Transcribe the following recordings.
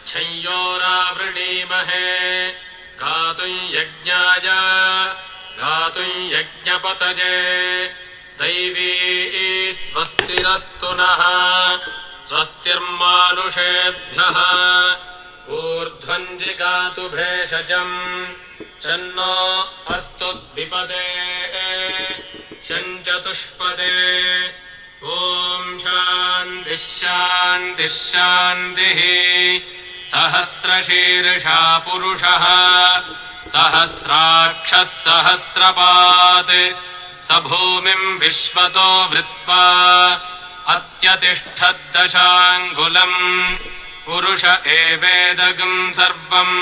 क्षय्योरावृणीमहे गातुं यज्ञाय गातुं यज्ञपतये दैवी स्वस्तिरस्तु नः स्वस्तिर्मानुषेभ्यः ऊर्ध्वं जिगातु भेषजम् शन्नो अस्तु द्विपदे शञ्चतुष्पदे ॐ शान्तिः शान्तिः शान्तिः सहस्रशीर्षा पुरुषः सहस्राक्षः सहस्रपात् स भूमिं विश्वतो वृत्वा अत्यतिष्ठद्दशाङ्गुलम् पुरुष एवेदगं सर्वम्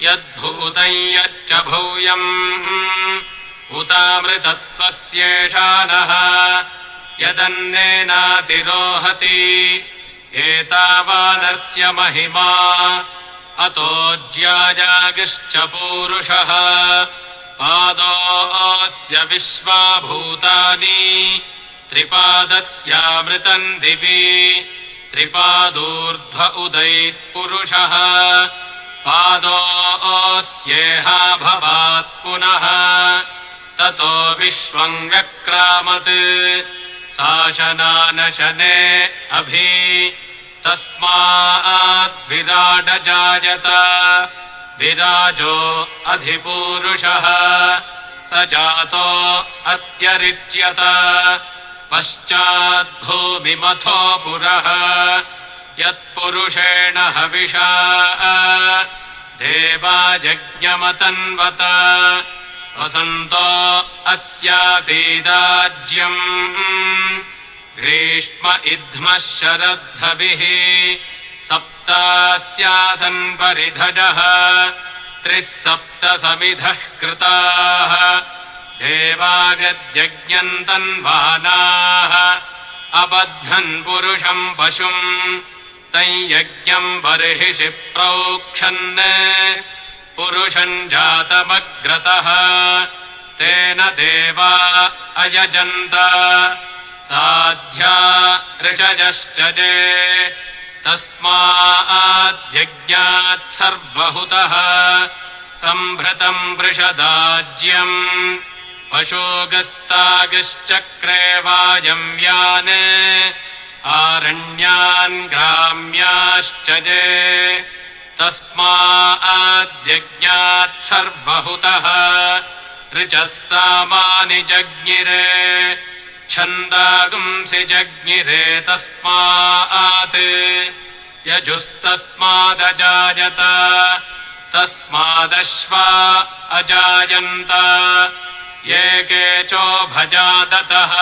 यद्भूतं यच्च भूयम् उतामृतत्वस्येषा नः यदन्नेनातिरोहति एतावानस्य महिमा अतो ज्यायागिश्च पूरुषः पादोऽस्य विश्वाभूतानि त्रिपादस्यामृतम् दिवि त्रिपादूर्ध्व उदैत्पुरुषः पादोऽस्येहा भवात् पुनः ततो विश्वं व्यक्रामत् शासनानशने अभि तस्माद्विराडजायत विराजो अधिपूरुषः स जातो अत्यरिच्यत पश्चाद्भूमिमथो पुरः यत्पुरुषेण हविषा देवा यज्ञमतन्वत वसन्तो अस्यासीदाज्यम् ग्रीष्म इद्मः शरद्धभिः सप्तास्यासन् परिधजः त्रिः सप्त समिधः कृताः देवागद्यज्ञन्तन्वानाः अबध्नन् पुरुषम् पशुम् तं यज्ञम् बर्हिषि प्रोक्षन् पुरुषम् जातमग्रतः तेन देवा अयजन्त साध्या ऋषयश्च ये तस्माद्यज्ञात् सर्वहुतः सम्भृतम् वृषदाज्यम् पशोगस्तागिश्चक्रे वायव्यान् आरण्यान् ग्राम्याश्च ये तस्माद्यज्ञात् सर्वहुतः ऋचः सामानि जज्ञिरे छन्दागुंसि जज्ञिरे तस्मात् यजुस्तस्मादजायत तस्मादश्वा अजायन्त ये केचोभजादतः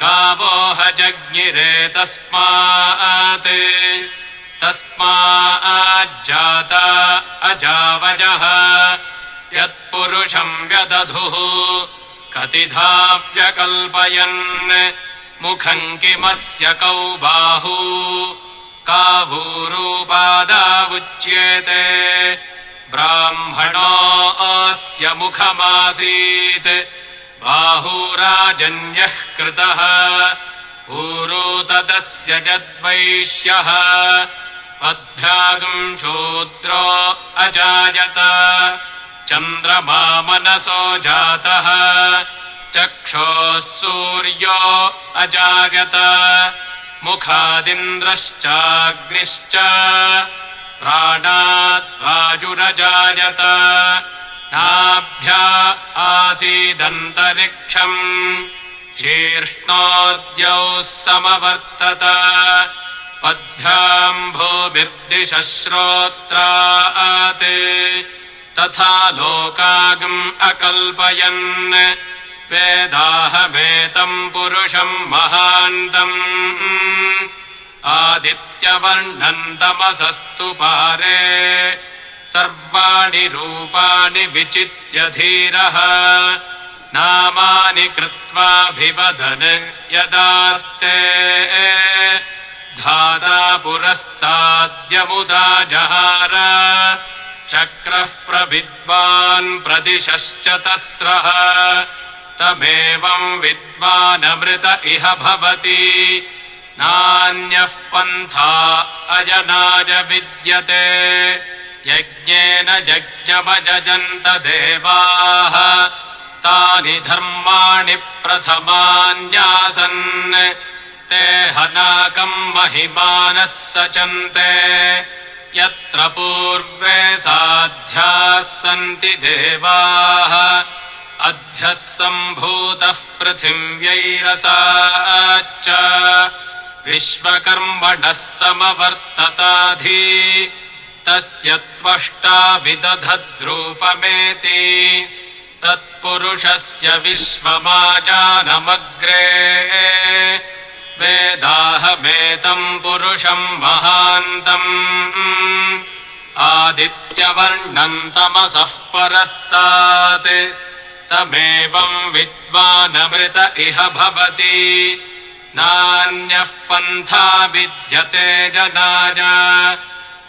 गावोह जज्ञिरे तस्मात् तस्माज्जाता अजावजः यत्पुरुषं व्यदधुः कतिधा व्यकल्पयन् मुखं किमस्य कौ बाहू कावूरूपादावुच्येते ब्राह्मणोऽस्य मुखमासीत् बाहूराजन्यः कृतः ऊरू तदस्य यद्वैश्यः पद्भ्यागं शूद्रो अजायत चन्द्रमा मनसो जातः चक्षोः सूर्यो अजागत मुखादिन्द्रश्चाग्निश्च प्राणात् वायुरजायत नाभ्या आसीदन्तरिक्षम् शीर्ष्णोद्यौः समवर्तत पद्भ्याम् भूभिर्दिशः श्रोत्रात् तथा लोकागम् अकल्पयन् वेदाहमेतम् पुरुषम् महान्तम् आदित्यवर्णम् तमसस्तु पारे सर्वाणि रूपाणि विचित्य धीरः नामानि कृत्वाभिवदन् यदास्ते धाता पुरस्ताद्यमुदा जहार चक्रः प्रविद्वान् प्रदिशश्च तस्रः तमेवं विद्वानमृत इह भवति नान्यः पन्था अयनाय विद्यते यज्ञेन यज्ञमयजन्त देवाः तानि धर्माणि प्रथमान्यासन् ते हनाकम् महिमानः सचन्ते यत्र पूर्वे साध्याः सन्ति देवाः अभ्यः सम्भूतः पृथिव्यैरसाच्च विश्वकर्मणः समवर्तताधि तस्य त्वष्टा विदधद्रूपमेति तत्पुरुषस्य विश्वमाजानमग्रे वेदाहमेतम् पुरुषम् महान्तम् आदित्यवर्णम् तमसः परस्तात् तमेवम् विद्वानमृत इह भवति नान्यः पन्था विद्यते जनाय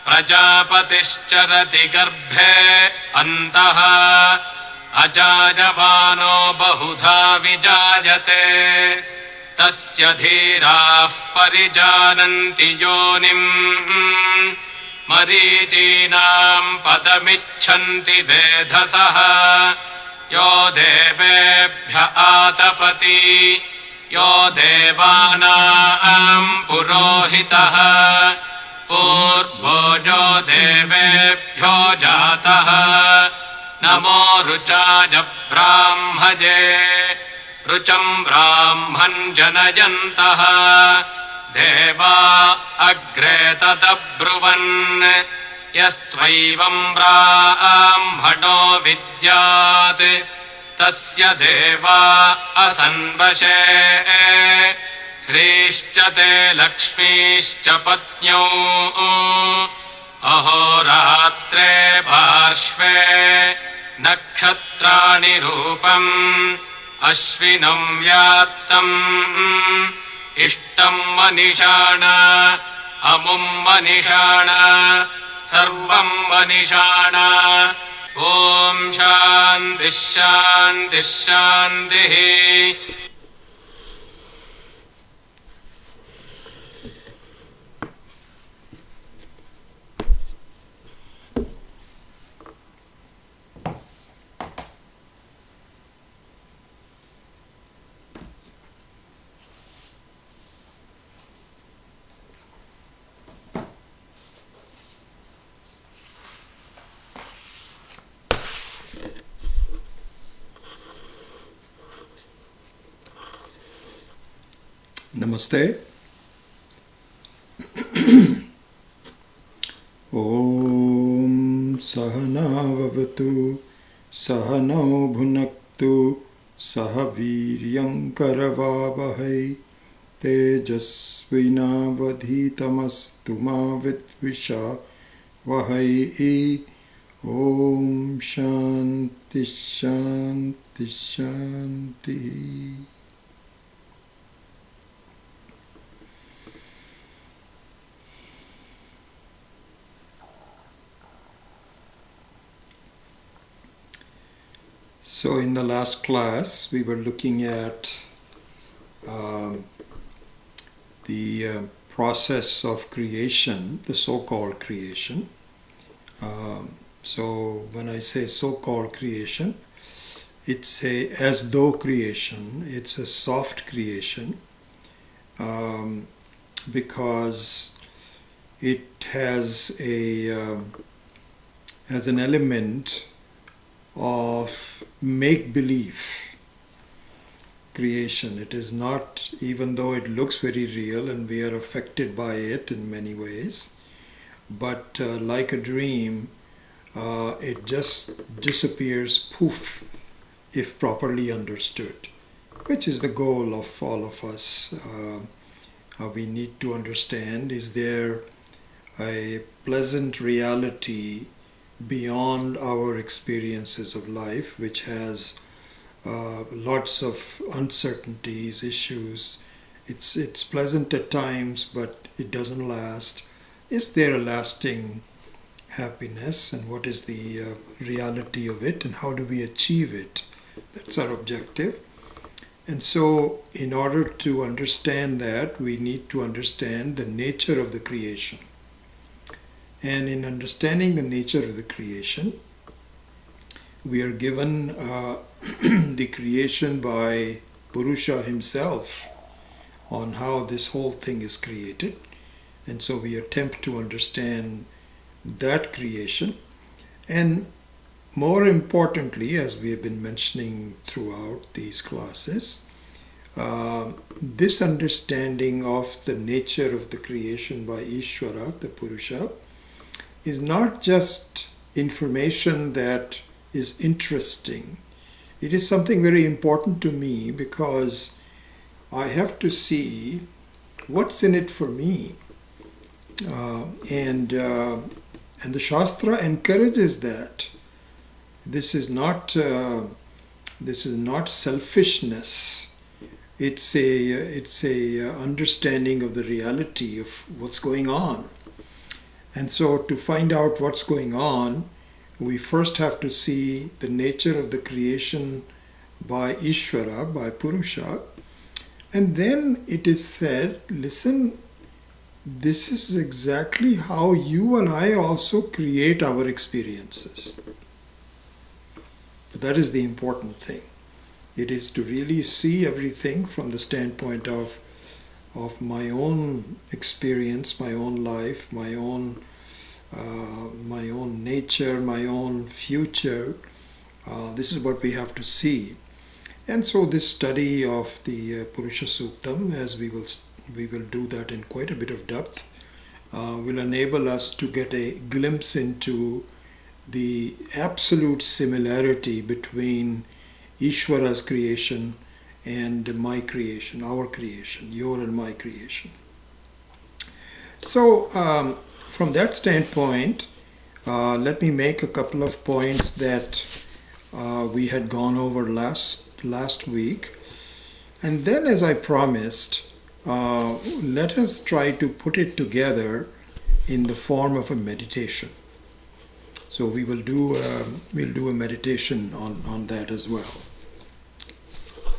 प्रजापतिश्चरति गर्भे अन्तः अजायमानो बहुधा विजायते तस्य धीराः परिजानन्ति योनिम् मरीचीनाम् पदमिच्छन्ति वेधसः यो देवेभ्य आतपति यो देवानाम् पुरोहितः पूर्वो यो देवेभ्यो जातः नमो रुचाय ब्राह्मये रुचम् ब्राह्मम् जनयन्तः देवा अग्रे तदब्रुवन् यस्त्वैवम् ब्राह्मणो विद्यात् तस्य देवा असन्वशे ह्रीश्च ते लक्ष्मीश्च पत्न्यौ अहोरात्रे पार्श्वे नक्षत्राणि रूपम् अश्विनम् व्यात्तम् इष्टम् मनिषाण अमुम् मनिषाण सर्वम् मनिषाण ॐ शान्तिः शान्तिः शान्तिः Namaste. Om Sahana Vavatu Sahano Bhunaktu Sahaviryam Karavavahai Tejasvinavadhitamastu ma vidvisha vahai. Om Shanti Shanti Shanti. So in the last class we were looking at the process of creation, the so-called creation. So when I say so-called creation, it's a as though creation, it's a soft creation because it has an element of make-believe creation. It is not, even though it looks very real and we are affected by it in many ways, but like a dream, it just disappears, poof, if properly understood, which is the goal of all of us. We need to understand, is there a pleasant reality beyond our experiences of life, which has lots of uncertainties, issues. It's pleasant at times, but it doesn't last. Is there a lasting happiness, and what is the reality of it, and how do we achieve it? That's our objective. And so in order to understand that, we need to understand the nature of the creation. And in understanding the nature of the creation, we are given the creation by Purusha himself on how this whole thing is created. And so we attempt to understand that creation. And more importantly, as we have been mentioning throughout these classes, this understanding of the nature of the creation by Ishvara, the Purusha, is not just information that is interesting. It is something very important to me because I have to see what's in it for me. And the Shastra encourages that. This is not selfishness. It's a understanding of the reality of what's going on. And so to find out what's going on, we first have to see the nature of the creation by Ishvara, by Purusha. And then it is said, listen, this is exactly how you and I also create our experiences. That is the important thing. It is to really see everything from the standpoint of my own experience, my own life, my own nature, my own future. This is what we have to see. And so this study of the Purusha Suktam, as we will do that in quite a bit of depth, will enable us to get a glimpse into the absolute similarity between Ishvara's creation and my creation, our creation, your and my creation. So from that standpoint, let me make a couple of points that we had gone over last week. And then, as I promised, let us try to put it together in the form of a meditation. So we'll do a meditation on that as well.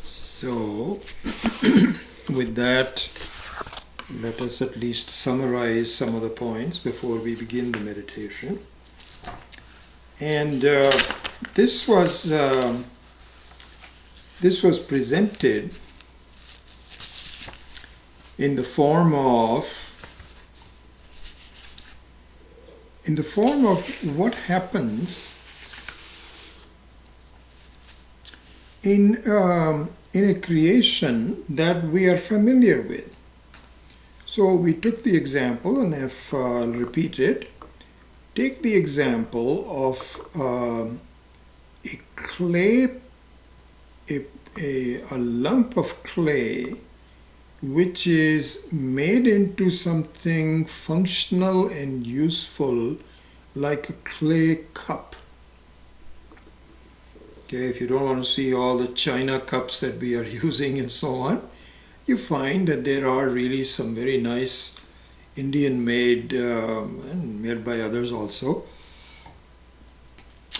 So with that, let us at least summarize some of the points before we begin the meditation. And this was presented in the form of what happens in a creation that we are familiar with. So we took the example, and if I'll repeat it, take the example of a lump of clay which is made into something functional and useful, like a clay cup. Okay, if you don't want to see all the china cups that we are using and so on, you find that there are really some very nice Indian-made and made by others also,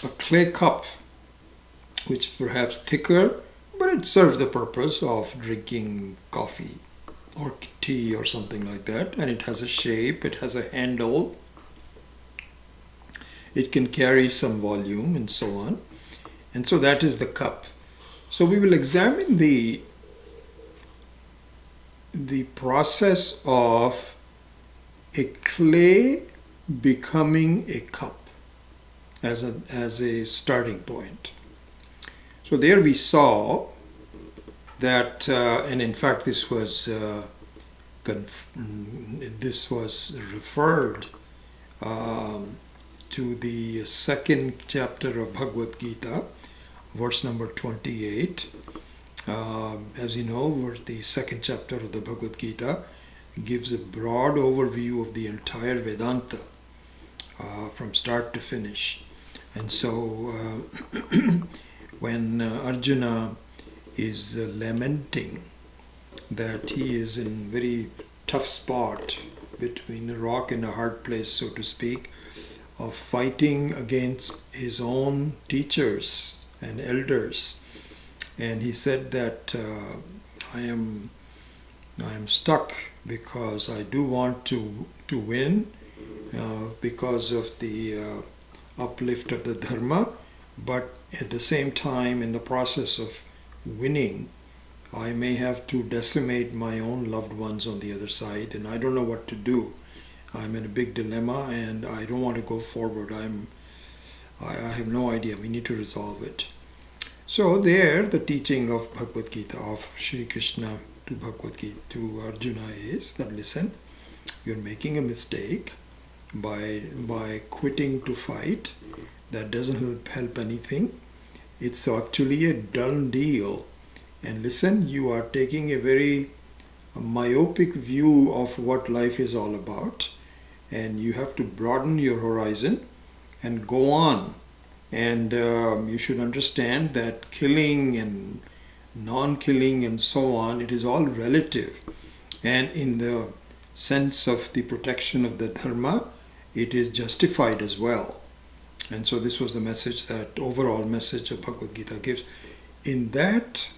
a clay cup, which is perhaps thicker, but it serves the purpose of drinking coffee or tea or something like that, and it has a shape, it has a handle, it can carry some volume and so on. And so that is the cup. So we will examine the process of a clay becoming a cup as a starting point. So there we saw that, and in fact this was referred to the second chapter of Bhagavad Gita, verse number 28. As you know, the second chapter of the Bhagavad Gita gives a broad overview of the entire Vedanta from start to finish. And so when Arjuna is lamenting that he is in a very tough spot between a rock and a hard place, so to speak, of fighting against his own teachers and elders, And he said that I am stuck because I do want to win because of the uplift of the dharma, but at the same time, in the process of winning, I may have to decimate my own loved ones on the other side, and I don't know what to do. I'm in a big dilemma, and I don't want to go forward. I have no idea. We need to resolve it. So there, the teaching of Bhagavad Gita, of Sri Krishna to Bhagavad Gita, to Arjuna is that listen, you're making a mistake by quitting to fight. That doesn't help anything. It's actually a done deal. And listen, you are taking a very myopic view of what life is all about, and you have to broaden your horizon and go on. And you should understand that killing and non-killing and so on, it is all relative. And in the sense of the protection of the dharma, it is justified as well. And so this was the message, that overall message of Bhagavad Gita gives. In that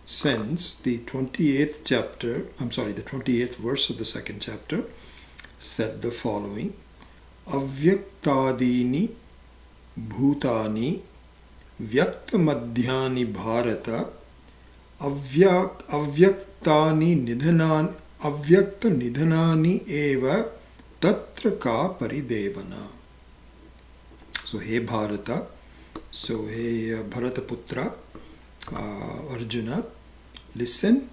sense, the 28th verse of the second chapter said the following: Avyaktadini bhutani vyakta madhyani bharata avyaktani avyakta nidhanani eva tatra ka paridevana. So hey Bharata, so hey Bharataputra, Arjuna, listen,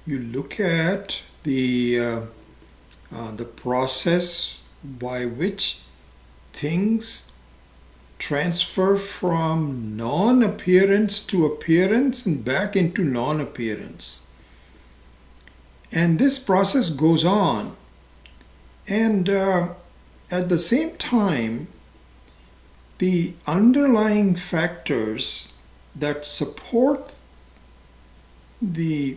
you look at the process by which things transfer from non-appearance to appearance and back into non-appearance. And this process goes on. And at the same time, the underlying factors that support the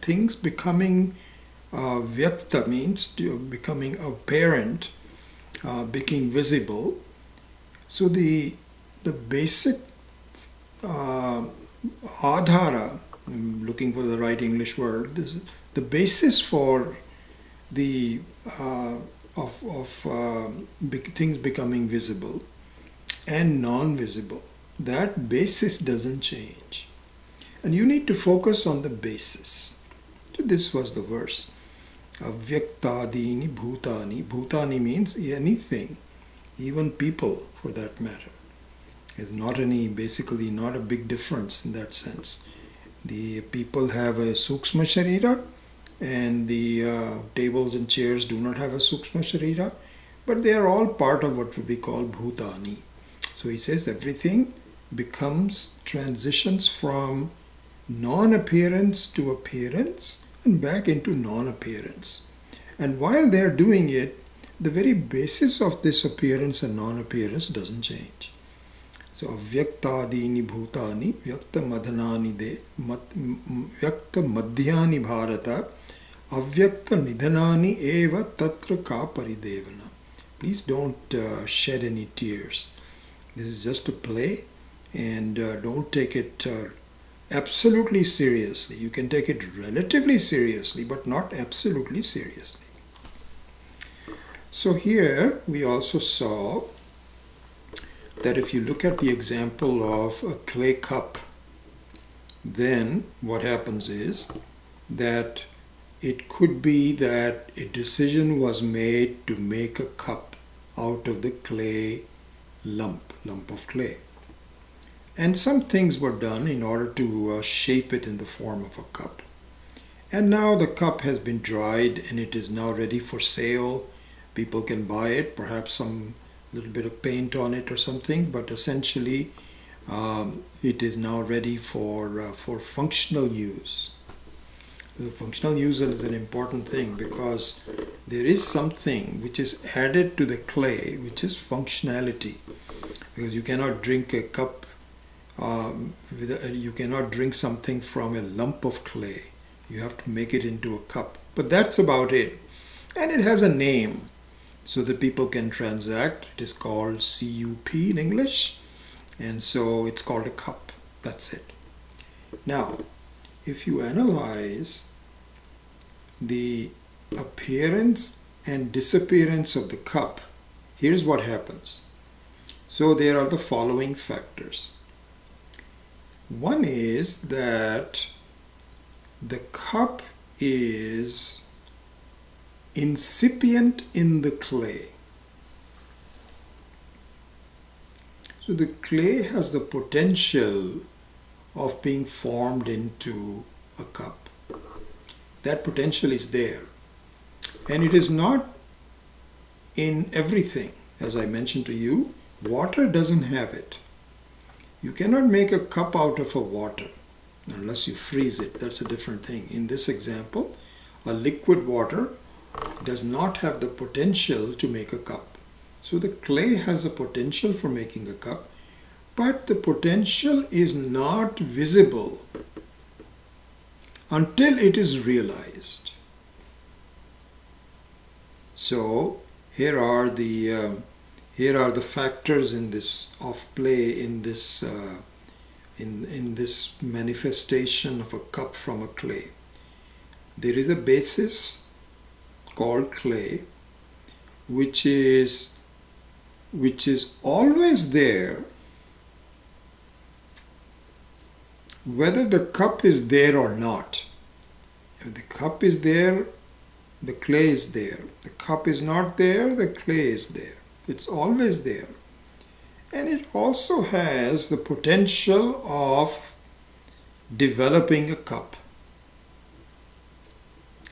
things becoming vyakta, means becoming apparent, becoming visible. So the basic adhara, I'm looking for the right English word, the basis for the things becoming visible and non-visible, that basis doesn't change. And you need to focus on the basis. So this was the verse. Avyaktadini bhutani. Bhutani means anything, even people for that matter. There's basically not a big difference in that sense. The people have a sukshma sharira, and the tables and chairs do not have a sukshma sharira, but they are all part of what would be called bhutani. So he says everything transitions from non-appearance to appearance and back into non-appearance. And while they are doing it, the very basis of this appearance and non-appearance doesn't change. So avyaktadini bhutani vyakta madhyani bharata avyakta nidhanani eva tatra ka paridevana. Please don't shed any tears. This is just a play, and don't take it absolutely seriously. You can take it relatively seriously, but not absolutely seriously. So here we also saw that if you look at the example of a clay cup, then what happens is that it could be that a decision was made to make a cup out of the clay lump of clay. And some things were done in order to shape it in the form of a cup. And now the cup has been dried and it is now ready for sale. People can buy it, perhaps some little bit of paint on it or something, but essentially it is now ready for functional use. The functional use is an important thing because there is something which is added to the clay, which is functionality. Because you cannot drink a cup, you cannot drink something from a lump of clay. You have to make it into a cup. But that's about it. And it has a name. so that people can transact. It is called CUP in English, and so it's called a cup. That's it. Now, if you analyze the appearance and disappearance of the cup, here's what happens. So there are the following factors. One is that the cup is incipient in the clay. So the clay has the potential of being formed into a cup. That potential is there. And it is not in everything. As I mentioned to you, water doesn't have it. You cannot make a cup out of a water unless you freeze it. That's a different thing. In this example, a liquid water does not have the potential to make a cup. So the clay has a potential for making a cup, but the potential is not visible until it is realized. So here are the factors in this of play in this manifestation of a cup from a clay. There is a basis called clay, which is always there, whether the cup is there or not. If the cup is there, the clay is there. The cup is not there, the clay is there. It's always there. And it also has the potential of developing a cup.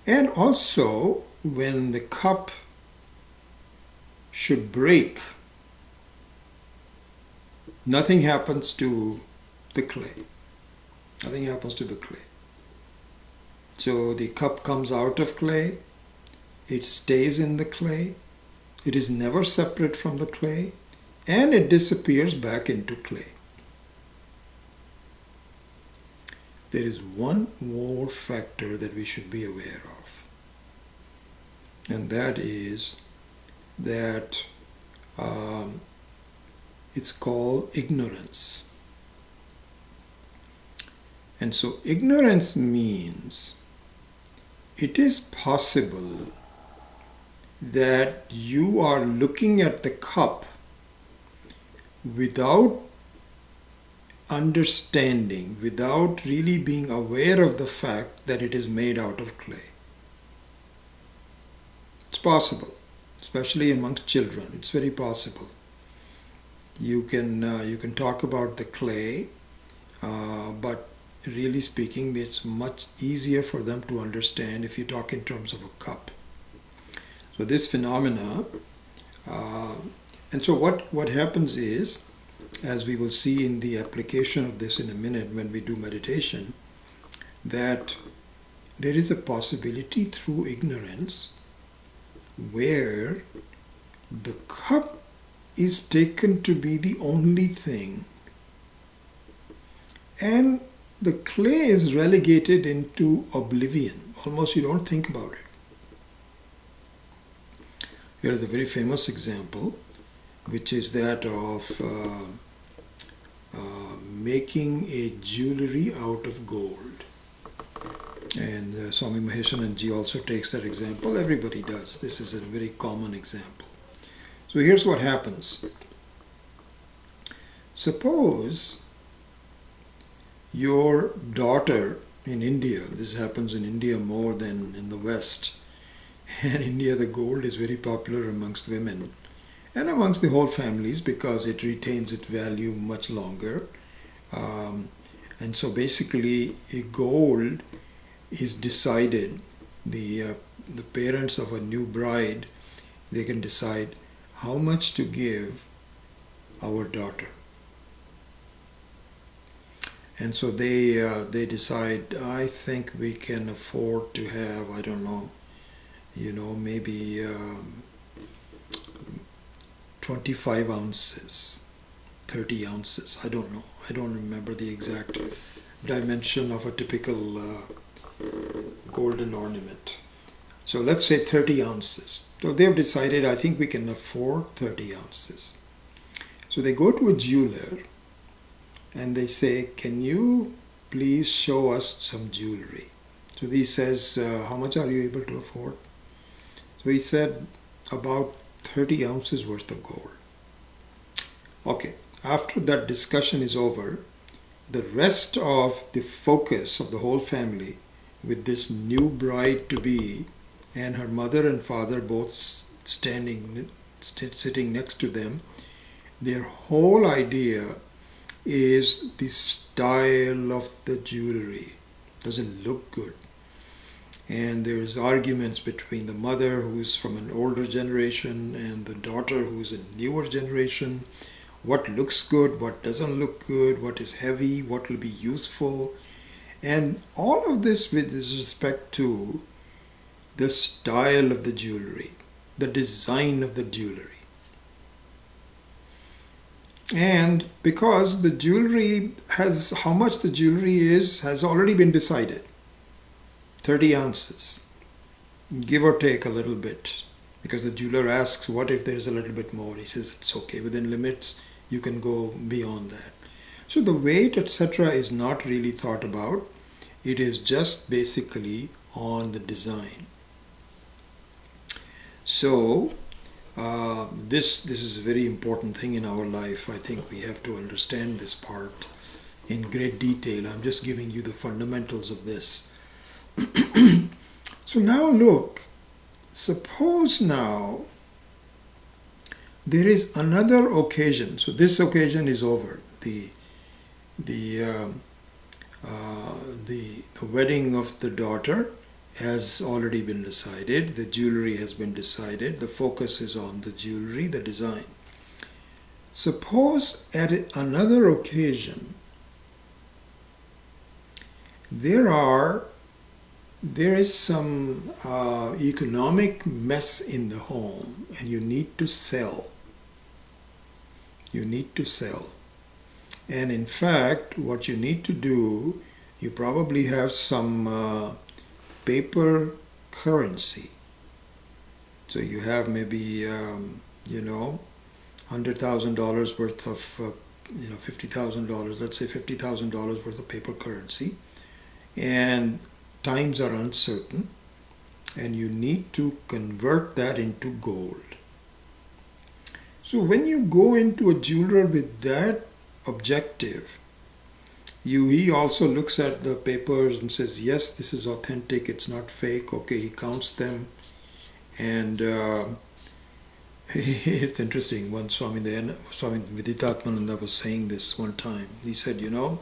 And also, when the cup should break, nothing happens to the clay. Nothing happens to the clay. So the cup comes out of clay, it stays in the clay, it is never separate from the clay, and it disappears back into clay. There is one more factor that we should be aware of, and that is that it's called ignorance. And so ignorance means it is possible that you are looking at the cup without understanding, without really being aware of the fact that it is made out of clay. It's possible, especially amongst children. It's very possible. You can talk about the clay, but really speaking, it's much easier for them to understand if you talk in terms of a cup. So this phenomena, and so what happens is, as we will see in the application of this in a minute when we do meditation, that there is a possibility through ignorance where the cup is taken to be the only thing, and the clay is relegated into oblivion. Almost you don't think about it. Here is a very famous example, which is that of making a jewelry out of gold. And Swami Maheshananji also takes that example. Everybody does. This is a very common example. So here's what happens. Suppose your daughter in India, this happens in India more than in the West, and in India the gold is very popular amongst women and amongst the whole families because it retains its value much longer. And so basically a gold is decided, the parents of a new bride, they can decide how much to give our daughter. And so they decide, I think we can afford to have, I don't know, maybe 25 ounces, 30 ounces, I don't know. I don't remember the exact dimension of a typical golden ornament. So let's say 30 ounces. So they've decided, I think we can afford 30 ounces. So they go to a jeweler and they say, can you please show us some jewelry? So he says, how much are you able to afford? So he said, about 30 ounces worth of gold. Okay, after that discussion is over, the rest of the focus of the whole family with this new bride-to-be and her mother and father both sitting next to them, their whole idea is the style of the jewelry. Does it look good? And there's arguments between the mother, who's from an older generation, and the daughter, who's a newer generation. What looks good, what doesn't look good, what is heavy, what will be useful. And all of this with respect to the style of the jewelry, the design of the jewelry. And because the jewelry has, how much the jewelry is, has already been decided. 30 ounces, give or take a little bit. Because the jeweler asks, what if there's a little bit more? He says, it's okay, within limits, you can go beyond that. So the weight, etc. is not really thought about. It is just basically on the design. So this is a very important thing in our life. I think we have to understand this part in great detail. I'm just giving you the fundamentals of this. So now look, suppose now there is another occasion. So this occasion is over. The wedding of the daughter has already been decided. The jewelry has been decided. The focus is on the jewelry, the design. Suppose at another occasion there is some economic mess in the home and you need to sell. You need to sell. And in fact, what you need to do, you probably have some paper currency. So you have maybe, $100,000 worth of, $50,000, let's say $50,000 worth of paper currency. And times are uncertain and you need to convert that into gold. So when you go into a jeweler with that objective, he also looks at the papers and says, yes, this is authentic, it's not fake. Okay, he counts them. And it's interesting, one Swami Viditatmananda was saying this one time. He said, you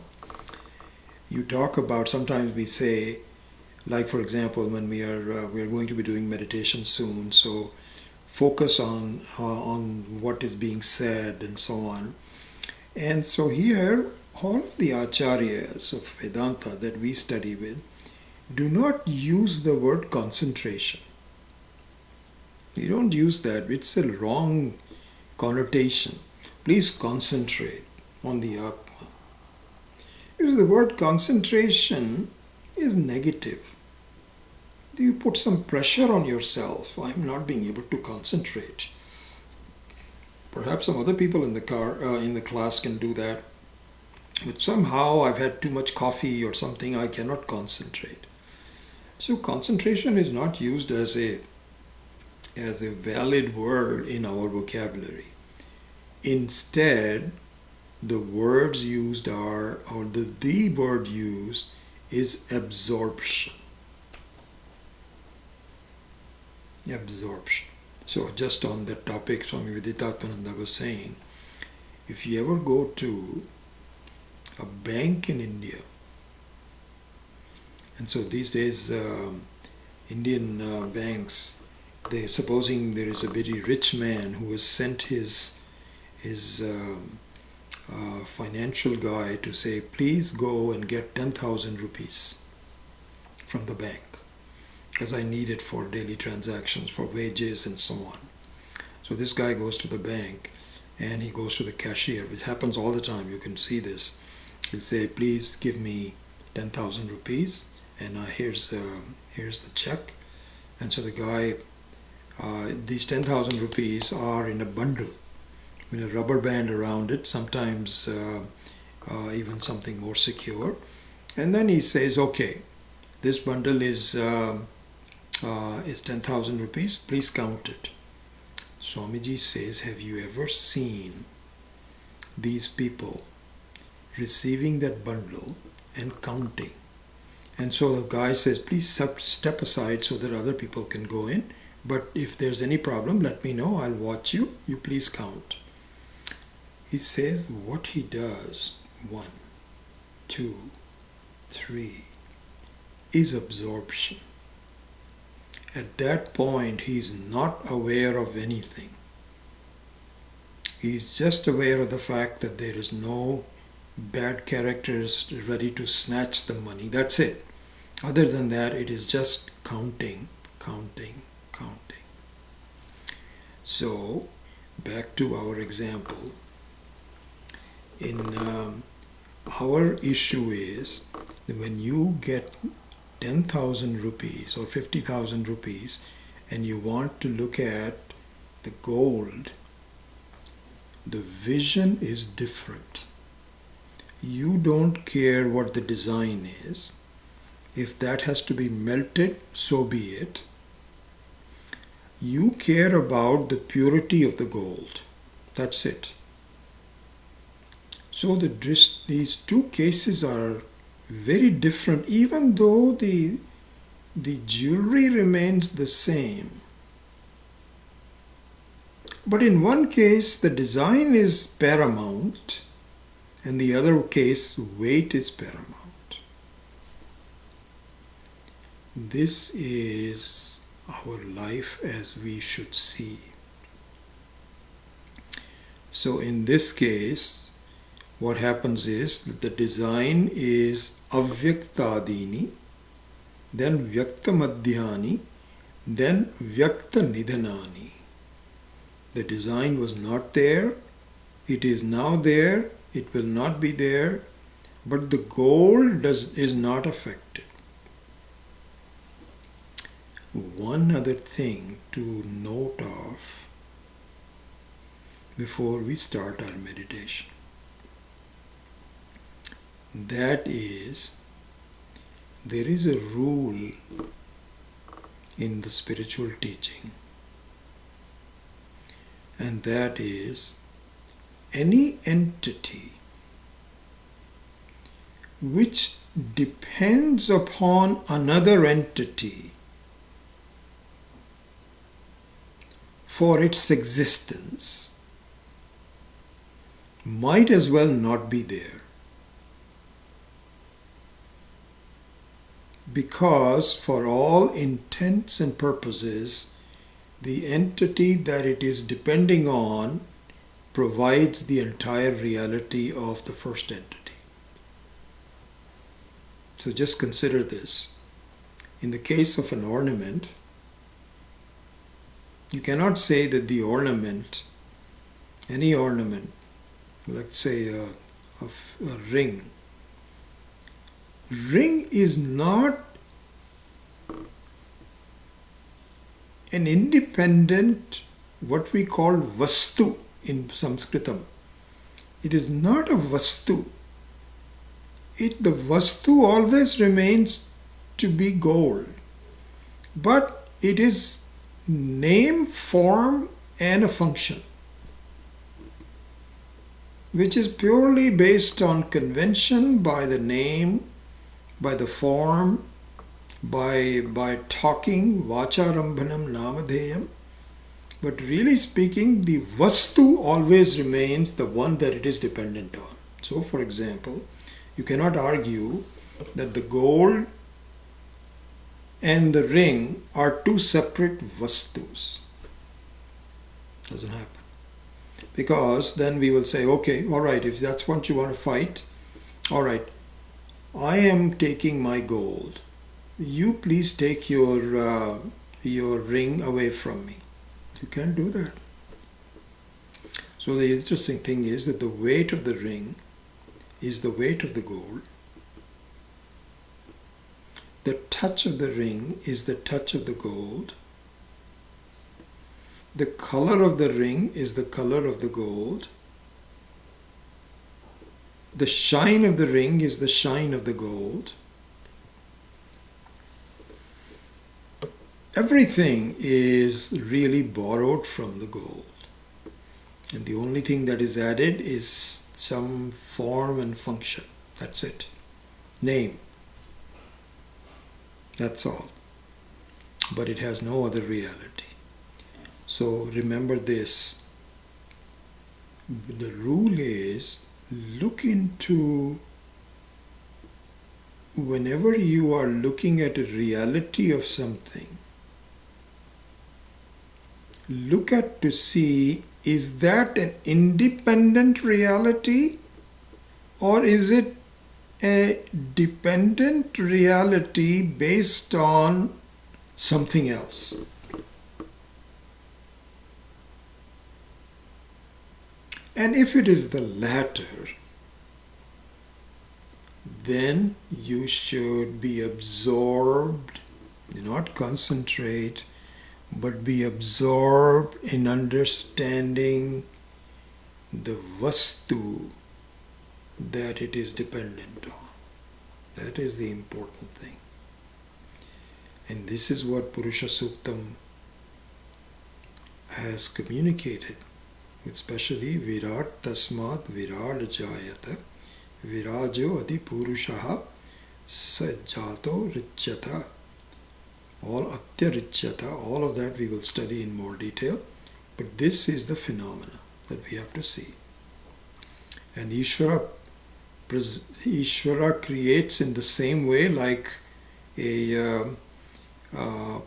talk about, sometimes we say, like for example, when we are going to be doing meditation soon, so focus on what is being said and so on. And so here, all of the acharyas of Vedanta that we study with do not use the word concentration. You don't use that. It's a wrong connotation. Please concentrate on the Atma. Because the word concentration is negative. You put some pressure on yourself. I'm not being able to concentrate. Perhaps some other people in the class can do that. But somehow I've had too much coffee or something, I cannot concentrate. So concentration is not used as a valid word in our vocabulary. Instead, the words used are, or the word used is absorption. Absorption. So just on that topic, Swami Viditatmananda was saying, if you ever go to a bank in India, and so these days Indian banks, supposing there is a very rich man who has sent his financial guy to say, please go and get 10,000 rupees from the bank, because I need it for daily transactions, for wages and so on. So this guy goes to the bank and he goes to the cashier, which happens all the time, you can see this. He'll say, please give me 10,000 rupees and here's the check, And so the guy, these 10,000 rupees are in a bundle with a rubber band around it, sometimes even something more secure. And then he says, okay, this bundle is 10,000 rupees, please count it. Swamiji says, have you ever seen these people receiving that bundle and counting? And so the guy says, please step aside so that other people can go in. But if there's any problem, let me know. I'll watch you. You please count. He says what he does, 1, 2, 3, is absorption. At that point, he's not aware of anything. He's just aware of the fact that there is no bad characters ready to snatch the money. That's it. Other than that, it is just counting, counting, counting. So, back to our example. In our issue is that when you get 10,000 rupees or 50,000 rupees and you want to look at the gold, the vision is different. You don't care what the design is. If that has to be melted, so be it. You care about the purity of the gold. That's it. So these two cases are very different, even though the jewelry remains the same. But in one case, the design is paramount, and the other case, weight is paramount. This is our life as we should see. So in this case, what happens is that the design is avyaktadini, then vyaktamadhyani, then vyaktanidhanani. The design was not there, it is now there, it will not be there, but the gold is not affected. One other thing to note of before we start our meditation. That is, there is a rule in the spiritual teaching, and that is any entity which depends upon another entity for its existence might as well not be there. Because for all intents and purposes, the entity that it is depending on provides the entire reality of the first entity. So just consider this. In the case of an ornament, you cannot say that the ornament, any ornament, let's say a ring is not an independent, what we call vastu in Sanskritam. It is not a vastu. The vastu always remains to be gold, but it is name, form, and a function, which is purely based on convention, by the name, by the form, by talking, vacharambhanam namadheyam. But really speaking, the vastu always remains the one that it is dependent on. So, for example, you cannot argue that the gold and the ring are two separate vastus. Doesn't happen. Because then we will say, okay, all right, if that's what you want to fight, all right, I am taking my gold. You please take your ring away from me. You can't do that. So the interesting thing is that the weight of the ring is the weight of the gold. The touch of the ring is the touch of the gold. The color of the ring is the color of the gold. The shine of the ring is the shine of the gold. Everything is really borrowed from the gold. And the only thing that is added is some form and function. That's it. Name. That's all. But it has no other reality. So remember this. The rule is, look into, whenever you are looking at a reality of something, look at to see, is that an independent reality or is it a dependent reality based on something else? And if it is the latter, then you should be absorbed, not concentrate, but be absorbed in understanding the vastu that it is dependent on. That is the important thing. And this is what Purusha Suktam has communicated, especially Virat Tasmat Virat Jayata Virajo Adi Purushaha Sajato Richata. All Atyarichyata, all of that we will study in more detail, but this is the phenomena that we have to see. And Ishvara creates in the same way like a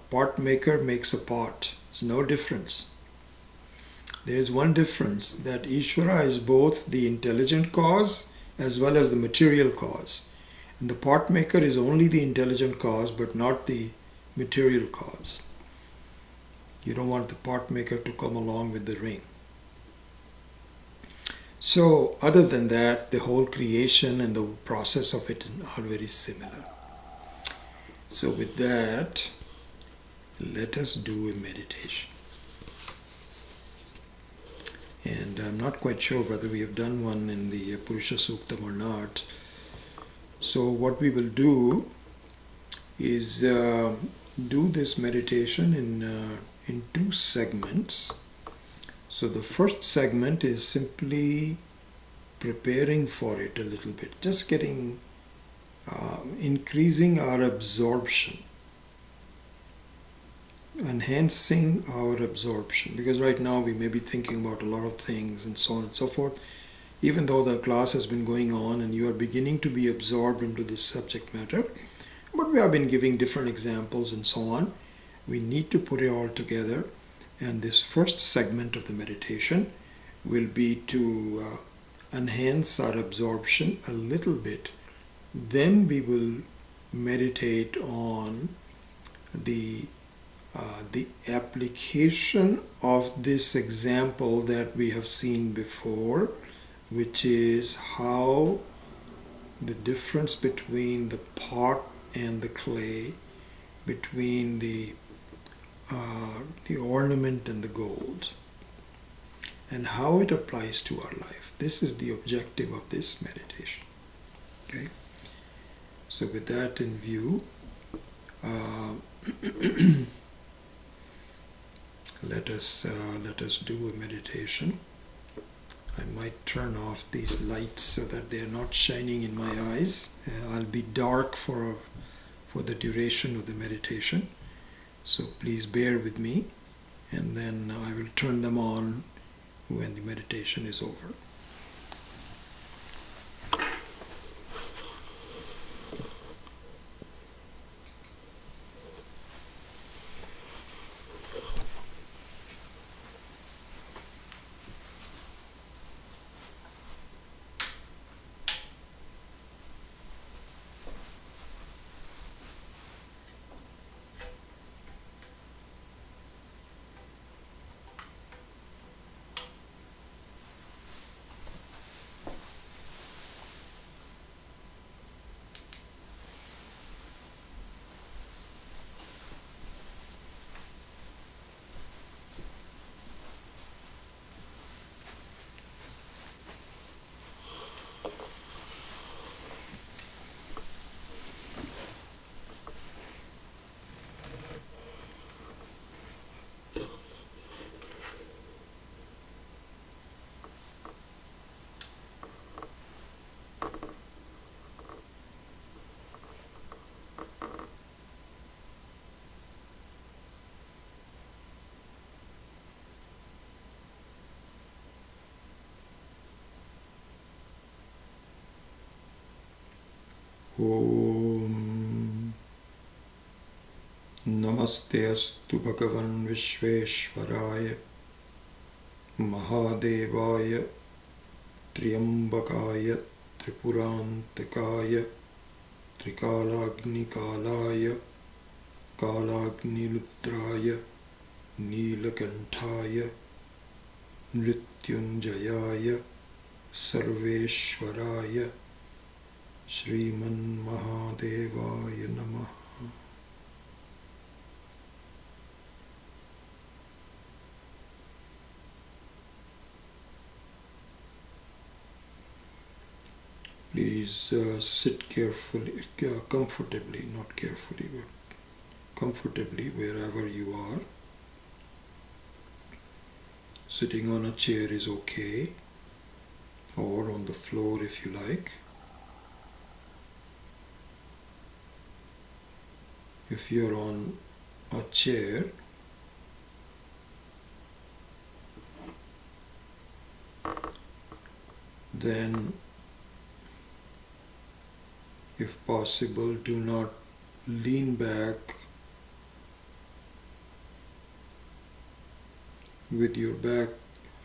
pot maker makes a pot. There's no difference. There is one difference, that Ishvara is both the intelligent cause as well as the material cause. And the pot maker is only the intelligent cause but not the material cause. You don't want the pot maker to come along with the ring. So other than that, the whole creation and the process of it are very similar. So with that, let us do a meditation. And I'm not quite sure whether we have done one in the Purusha Suktam or not. So what we will do is do this meditation in two segments. So the first segment is simply preparing for it a little bit, just getting increasing our absorption, enhancing our absorption, because right now we may be thinking about a lot of things and so on and so forth. Even though the class has been going on and you are beginning to be absorbed into this subject matter, but we have been giving different examples and so on. We need to put it all together, and this first segment of the meditation will be to enhance our absorption a little bit. Then we will meditate on the application of this example that we have seen before, which is how the difference between the pot and the clay, between the ornament and the gold, and how it applies to our life. This is the objective of this meditation. Okay? So with that in view, let us do a meditation. I might turn off these lights so that they are not shining in my eyes. I'll be dark for the duration of the meditation. So please bear with me, and then I will turn them on when the meditation is over. Om Namaste Astu Bhagavan Vishveshwaraya Mahadevaya Triambakaya Tripurantakaya Trikalagnikalaya Kalagniludraya Neelakanthaya Mrityunjayaya Sarveshwaraya Shriman Mahadevaya Namaha. Please sit carefully, comfortably, not carefully, but comfortably wherever you are. Sitting on a chair is okay, or on the floor if you like. If you're on a chair, then if possible, do not lean back with your back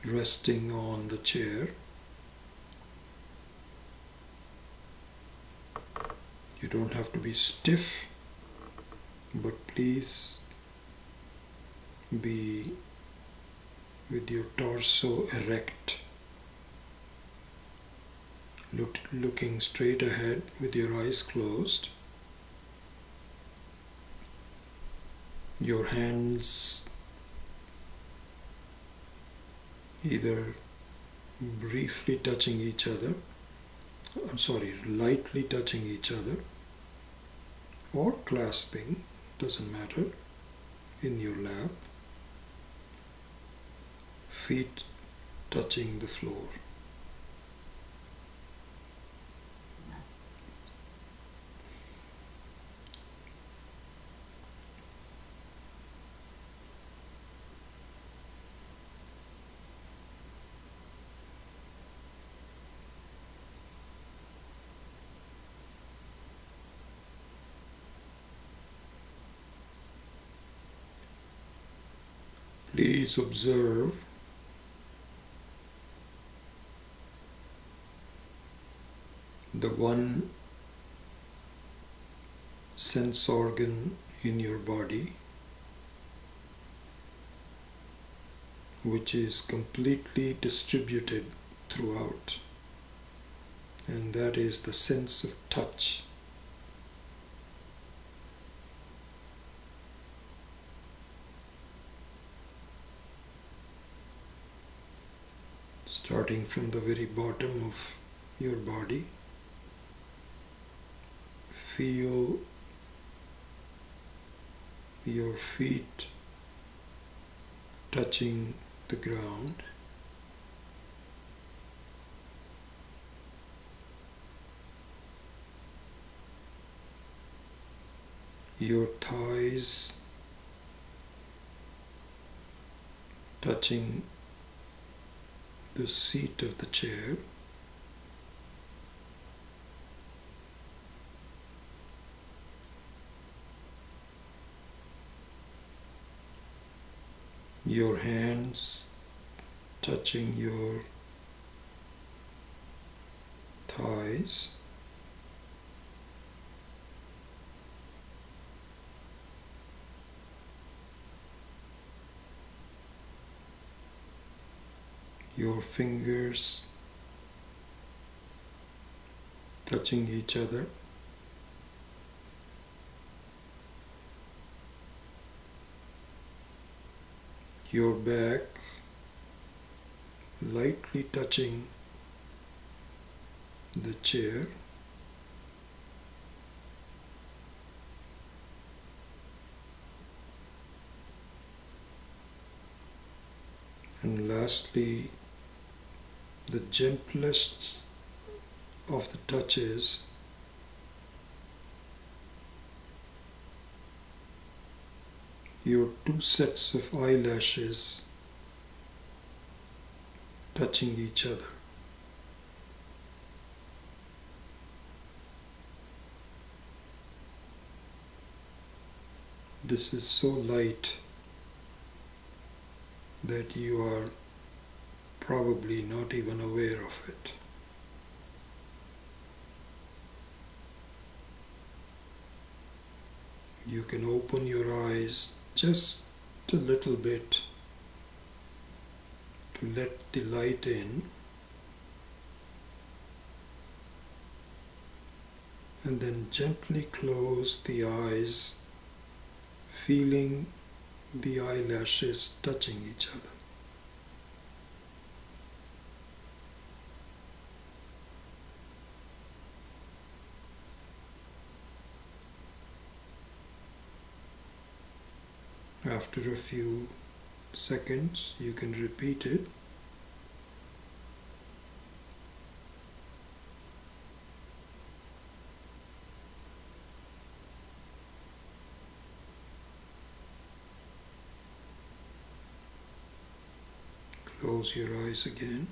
resting on the chair. You don't have to be stiff, but please be with your torso erect, looking straight ahead with your eyes closed. Your hands either lightly touching each other, or clasping, doesn't matter, in your lap, feet touching the floor. Please observe the one sense organ in your body which is completely distributed throughout, and that is the sense of touch. Starting from the very bottom of your body, feel your feet touching the ground. Your thighs touching the seat of the chair. Your hands touching your thighs. Your fingers touching each other. Your back lightly touching the chair. And lastly, the gentlest of the touches your two sets of eyelashes touching each other. This is so light that you are probably not even aware of it. You can open your eyes just a little bit to let the light in, and then gently close the eyes, feeling the eyelashes touching each other. After a few seconds, you can repeat it. Close your eyes again.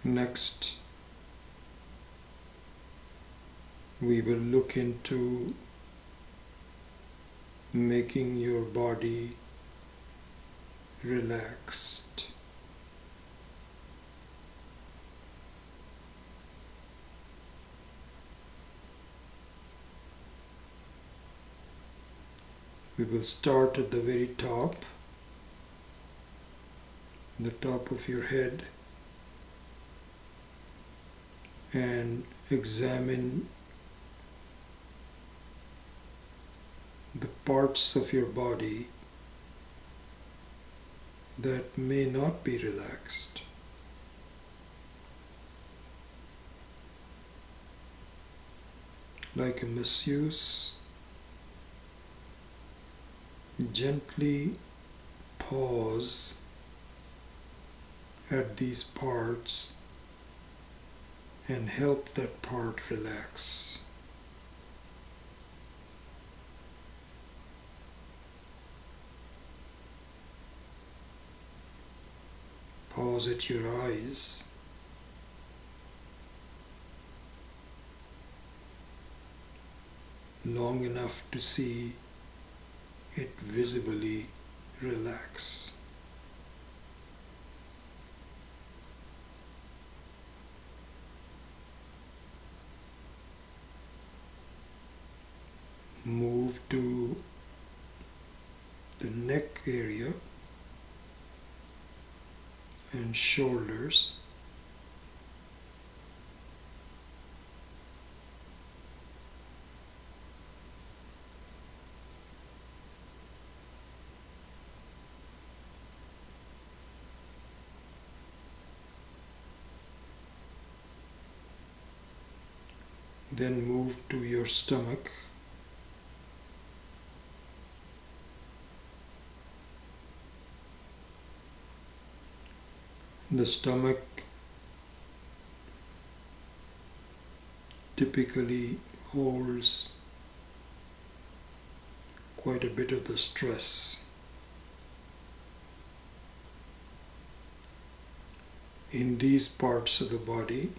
Next, we will look into making your body relaxed. We will start at the very top, the top of your head, and examine the parts of your body that may not be relaxed. Like a masseuse, gently pause at these parts and help that part relax. Pause at your eyes. Long enough to see it visibly relax. Move to the neck area and shoulders. Then move to your stomach. The stomach typically holds quite a bit of the stress. In these parts of the body,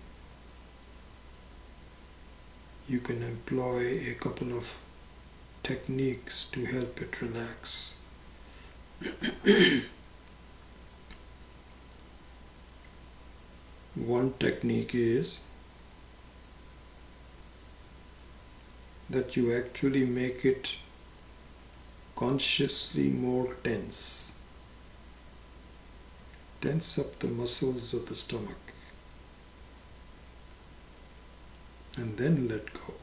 you can employ a couple of techniques to help it relax. One technique is that you actually make it consciously more tense. Tense up the muscles of the stomach and then let go.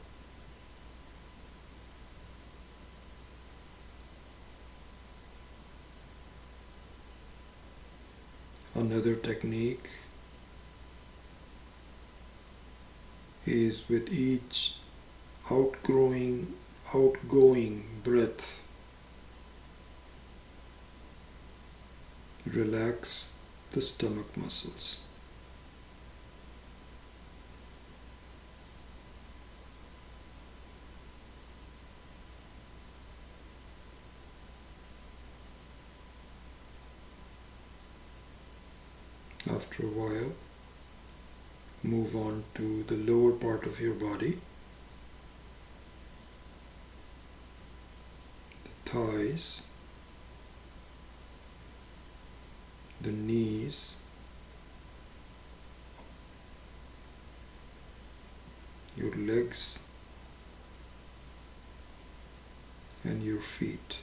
Another technique is with each outgoing breath, relax the stomach muscles. After a while, move on to the lower part of your body, the thighs, the knees, your legs, and your feet.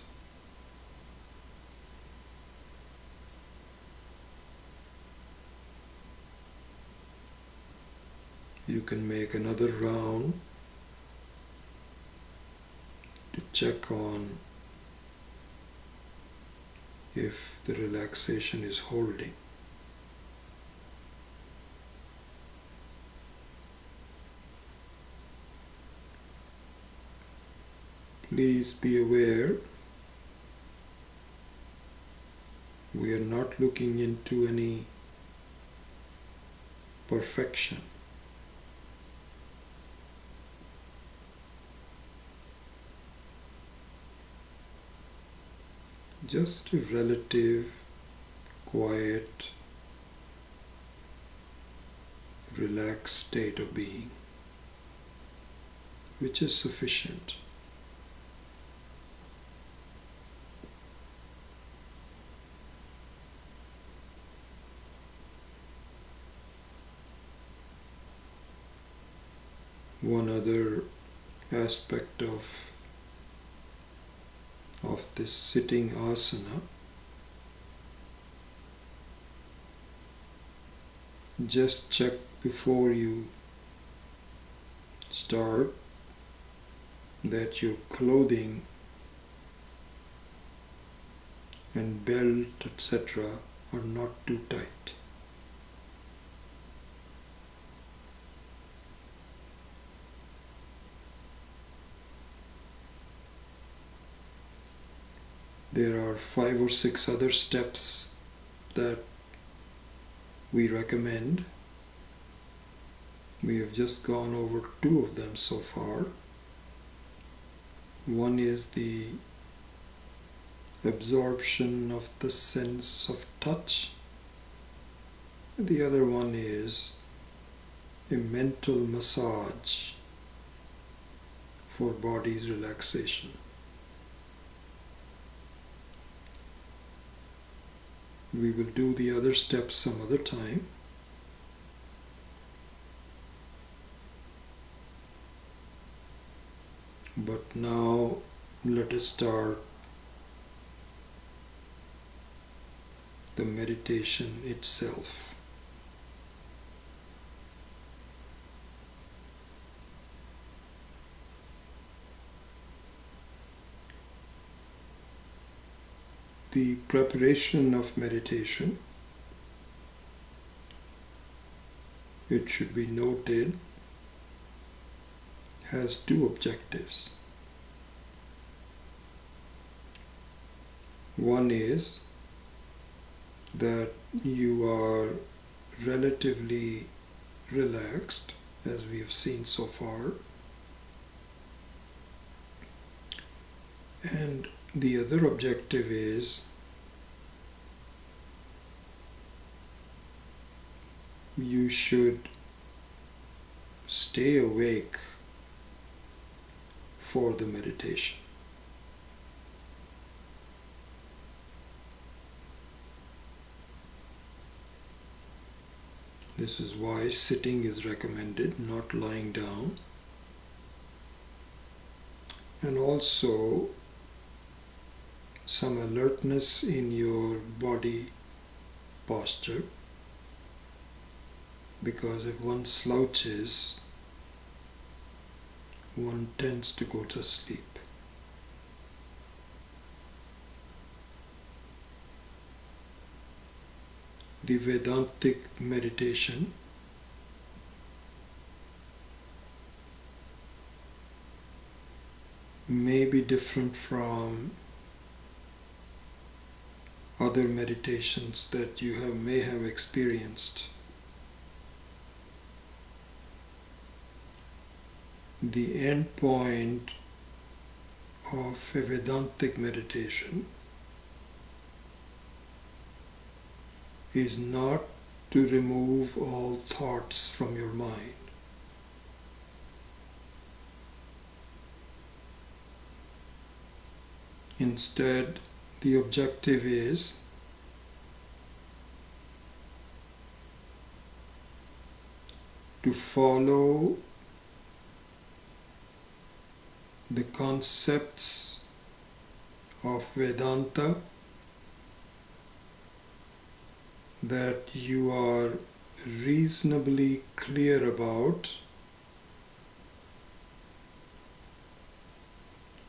You can make another round to check on if the relaxation is holding. Please be aware, we are not looking into any perfection. Just a relative, quiet, relaxed state of being, which is sufficient. One other aspect of this sitting asana, just check before you start that your clothing and belt, etc. are not too tight. There are 5 or 6 other steps that we recommend. We have just gone over 2 of them so far. One is the absorption of the sense of touch. The other one is a mental massage for body's relaxation. We will do the other steps some other time. But now let us start the meditation itself. The preparation of meditation, it should be noted, has 2 objectives. One is that you are relatively relaxed, as we have seen so far, and the other objective is you should stay awake for the meditation. This is why sitting is recommended, not lying down. And also some alertness in your body posture, because if one slouches, one tends to go to sleep. The Vedantic meditation may be different from other meditations that you may have experienced. The end point of a Vedantic meditation is not to remove all thoughts from your mind. Instead, the objective is to follow the concepts of Vedanta that you are reasonably clear about,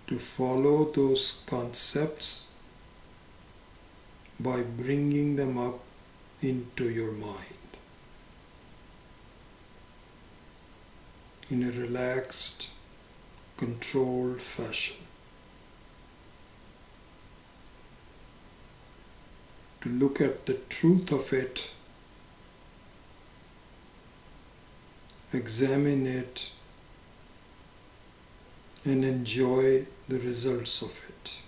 to follow those concepts by bringing them up into your mind in a relaxed, controlled fashion. To look at the truth of it, examine it, and enjoy the results of it.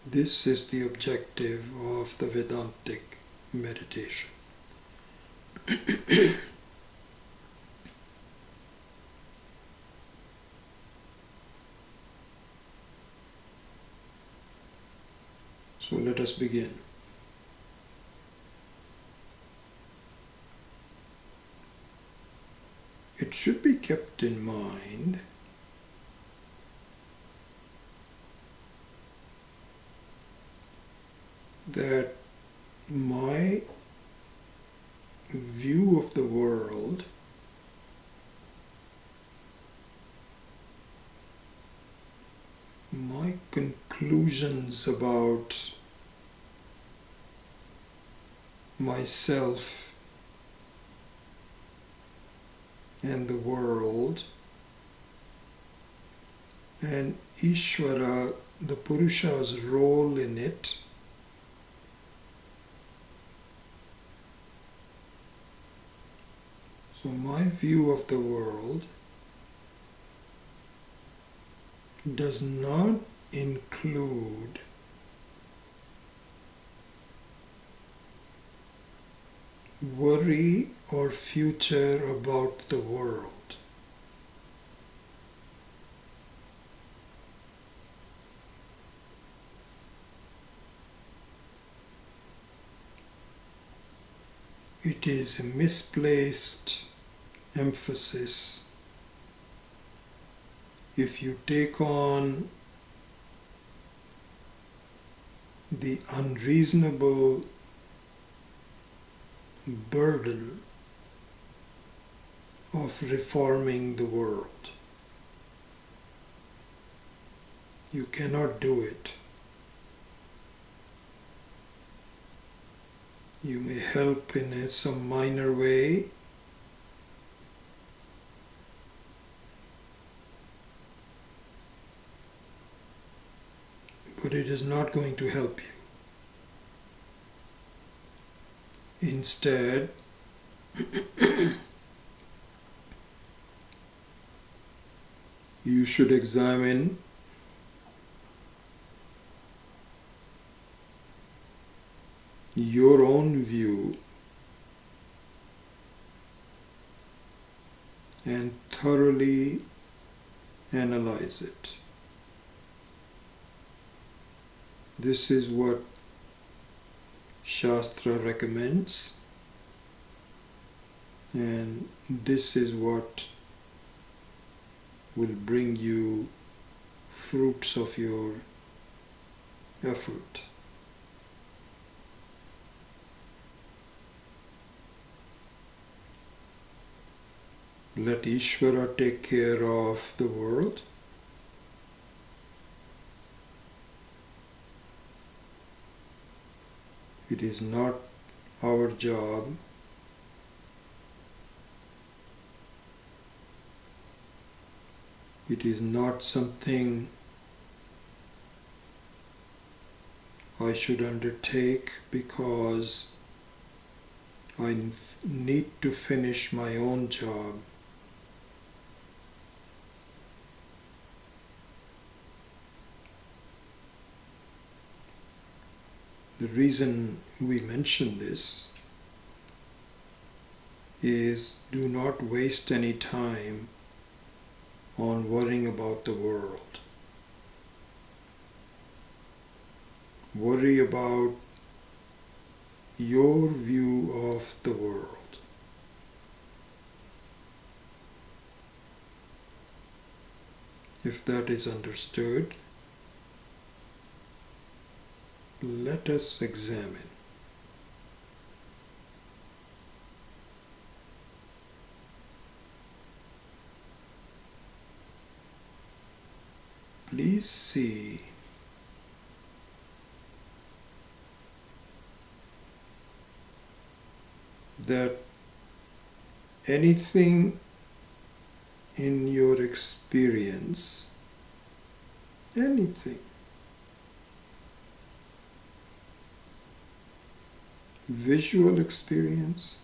This is the objective of the Vedantic meditation. So let us begin. It should be kept in mind that my view of the world my conclusions about myself and the world and Ishvara, the Purusha's role in it, so my view of the world does not include worry or future about the world. It is a misplaced emphasis if you take on the unreasonable burden of reforming the world. You cannot do it. You may help in some minor way, but it is not going to help you. Instead, you should examine your own view and thoroughly analyze it. This is what Shastra recommends, and this is what will bring you fruits of your effort. Let Ishvara take care of the world. It is not our job it is not something I should undertake because I need to finish my own job. The reason we mention this is do not waste any time on worrying about the world. Worry about your view of the world. If that is understood, let us examine. Please see that anything in your experience, anything, visual experience,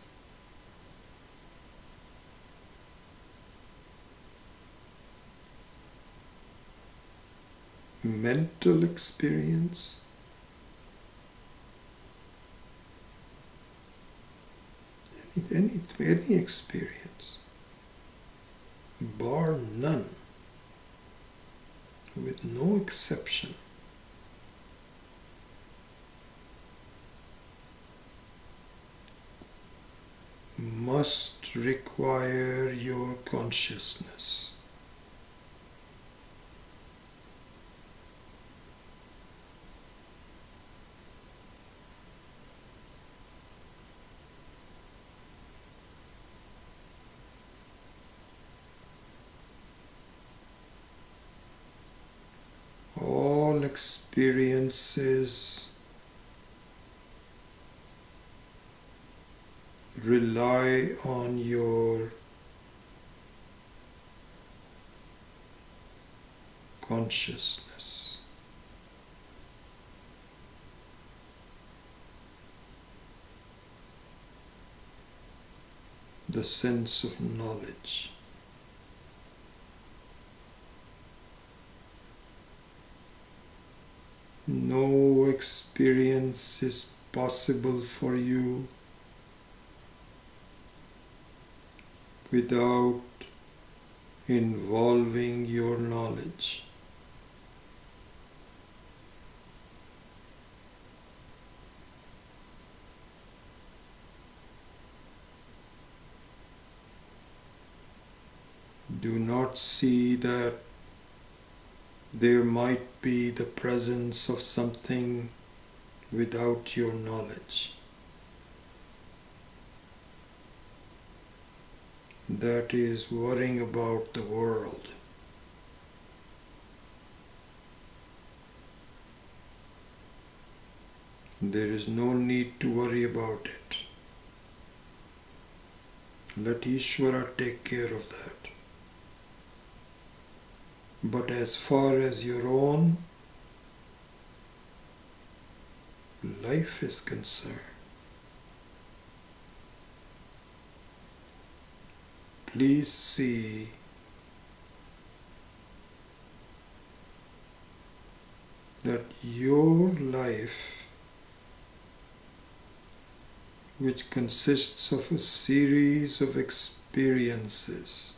mental experience, any experience, bar none, with no exception, must require your consciousness. All experiences rely on your consciousness. The sense of knowledge. No experience is possible for you without involving your knowledge. Do not see that there might be the presence of something without your knowledge. That is worrying about the world. There is no need to worry about it. Let Ishvara take care of that. But as far as your own life is concerned, please see that your life, which consists of a series of experiences,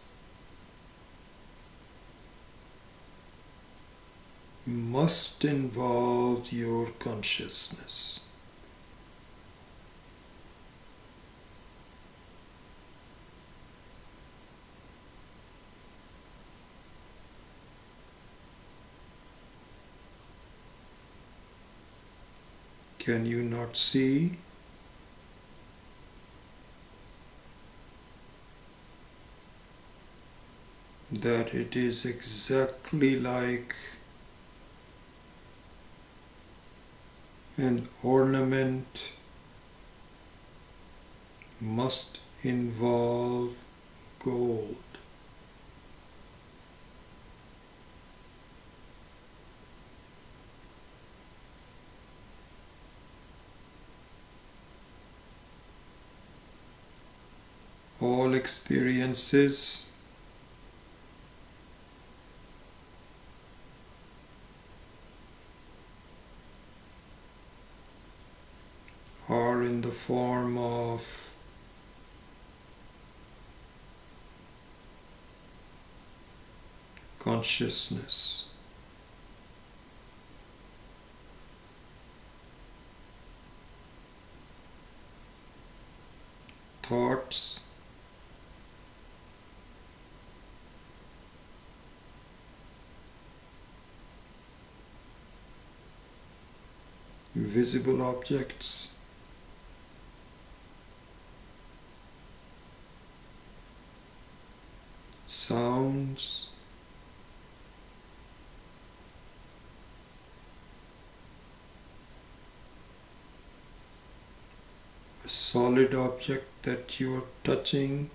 must involve your consciousness. Can you not see? That it is exactly like an ornament must involve gold. All experiences in the form of consciousness. Thoughts, visible objects, sounds, a solid object that you are touching,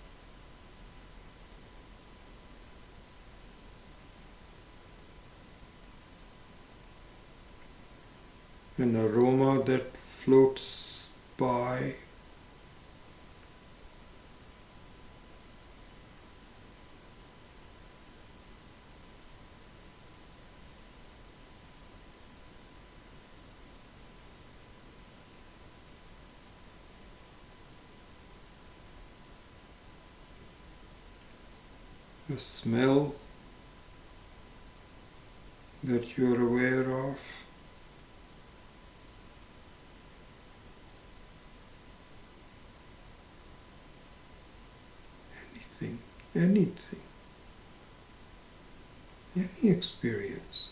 an aroma that floats by, a smell that you are aware of, anything, any experience.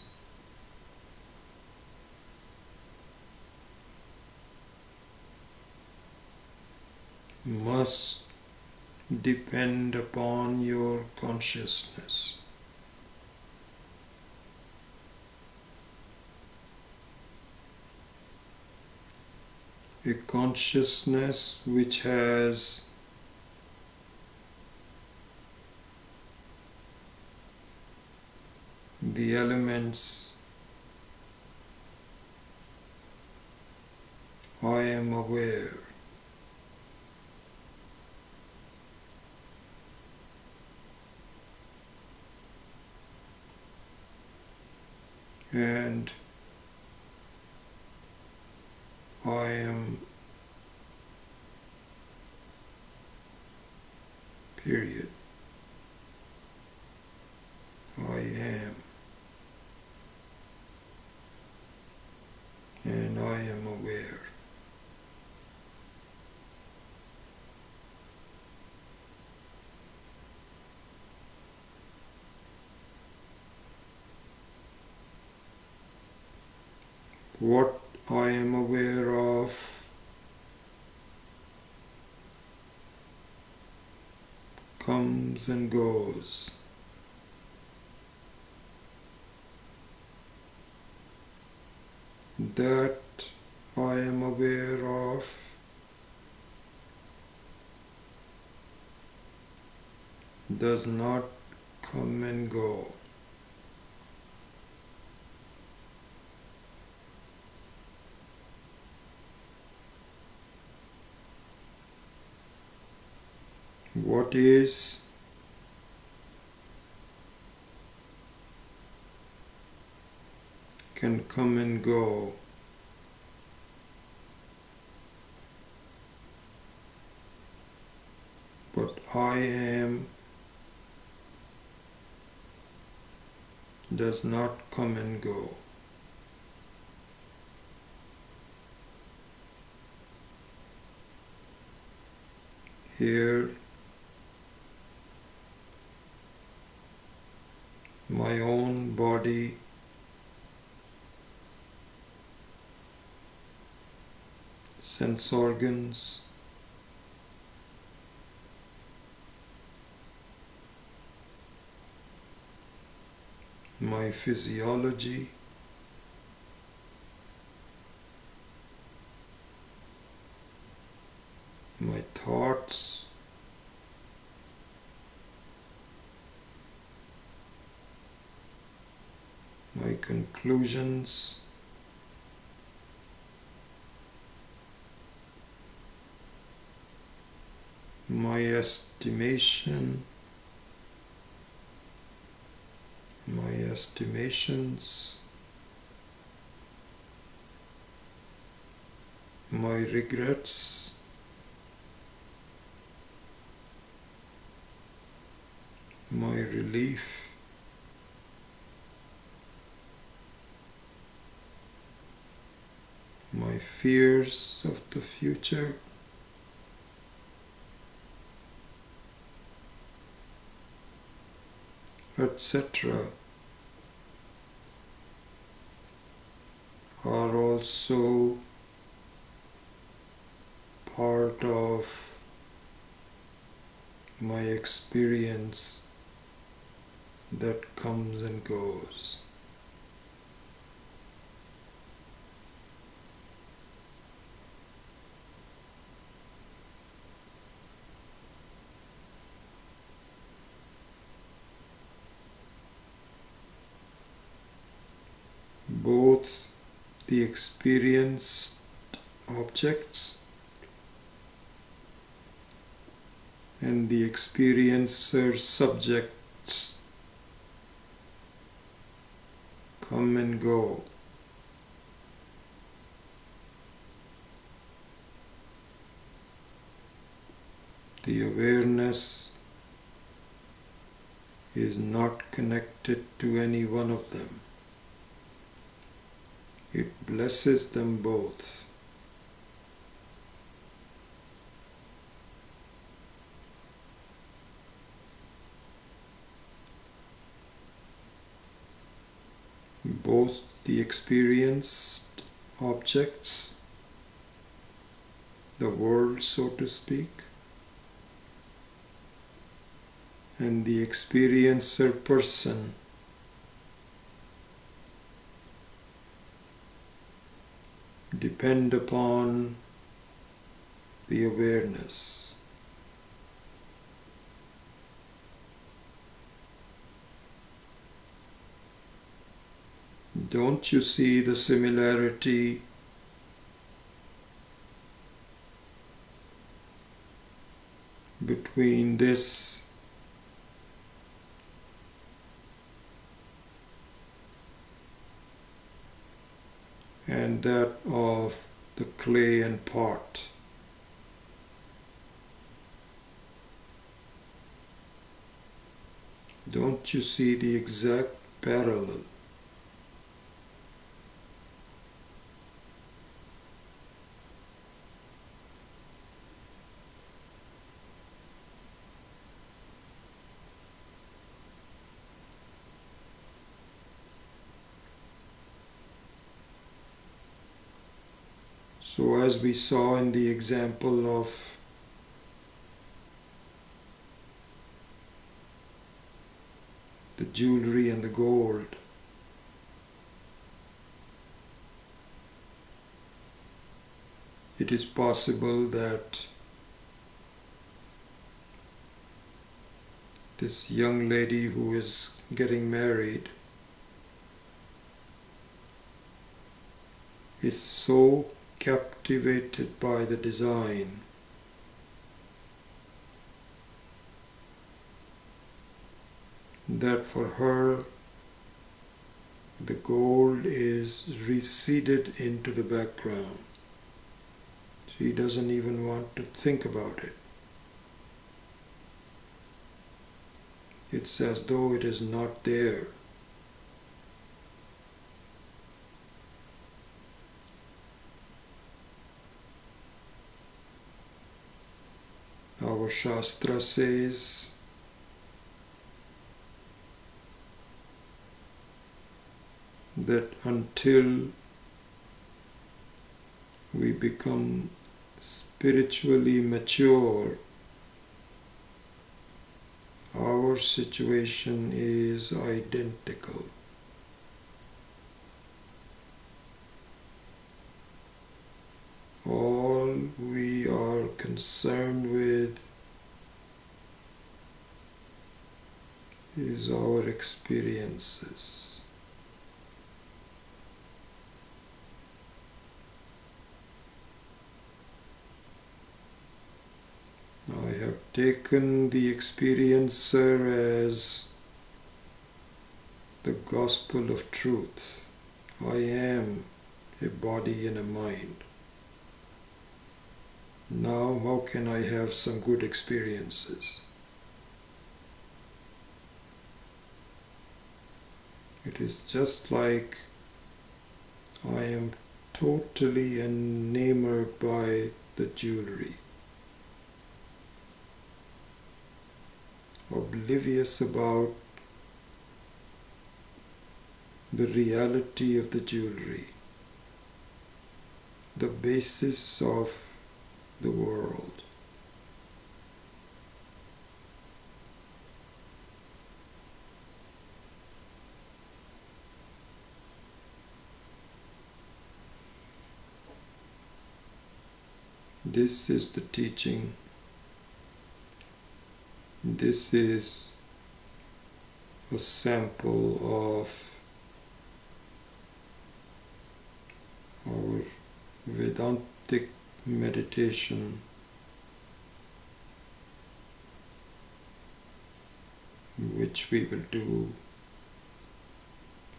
Must depend upon your consciousness. A consciousness which has the elements I am aware, and I am, period. I am, and I am aware. What I am aware of comes and goes. That I am aware of does not come and go. What is can come and go. But I am does not come and go. Here, my own body sense organs, my physiology, my thoughts, my conclusions, my estimation, my estimations, my regrets, my relief, my fears of the future, etc., are also part of my experience that comes and goes. Both the experienced objects and the experiencer subjects come and go. The awareness is not connected to any one of them. It blesses them both. Both the experienced objects, the world so to speak, and the experiencer person depend upon the awareness. Don't you see the similarity between this and that of the clay and pot? Don't you see the exact parallel? So as we saw in the example of the jewelry and the gold, it is possible that this young lady who is getting married is so captivated by the design that for her the gold is receded into the background. She doesn't even want to think about it. It's as though it is not there. Our Shastra says that until we become spiritually mature, our situation is identical. All we are concerned with is our experiences. I have taken the experiencer as the gospel of truth. I am a body and a mind. Now how can I have some good experiences? It is just like I am totally enamored by the jewelry, oblivious about the reality of the jewelry, the basis of the world. This is the teaching. This is a sample of our Vedantic meditation, which we will do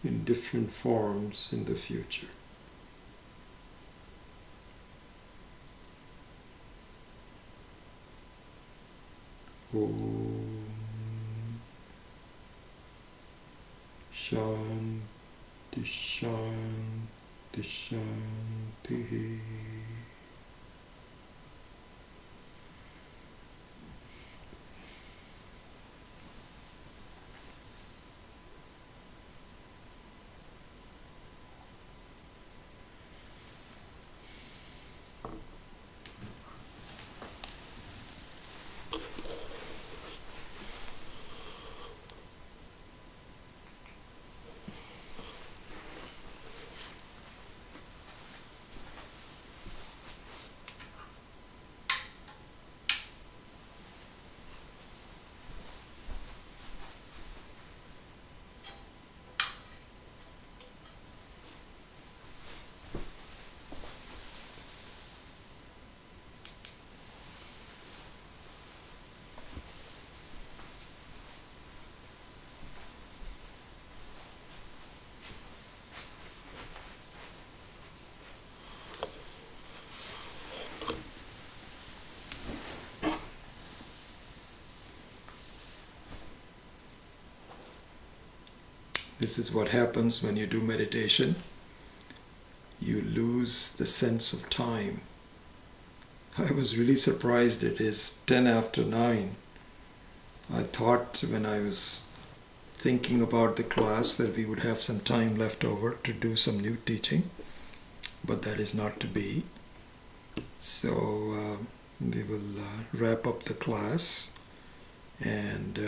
in different forms in the future. Om Shanti Shanti Shanti. This is what happens when you do meditation. You lose the sense of time. I was really surprised. It is 10 after 9. I thought when I was thinking about the class that we would have some time left over to do some new teaching, but that is not to be. So we will wrap up the class and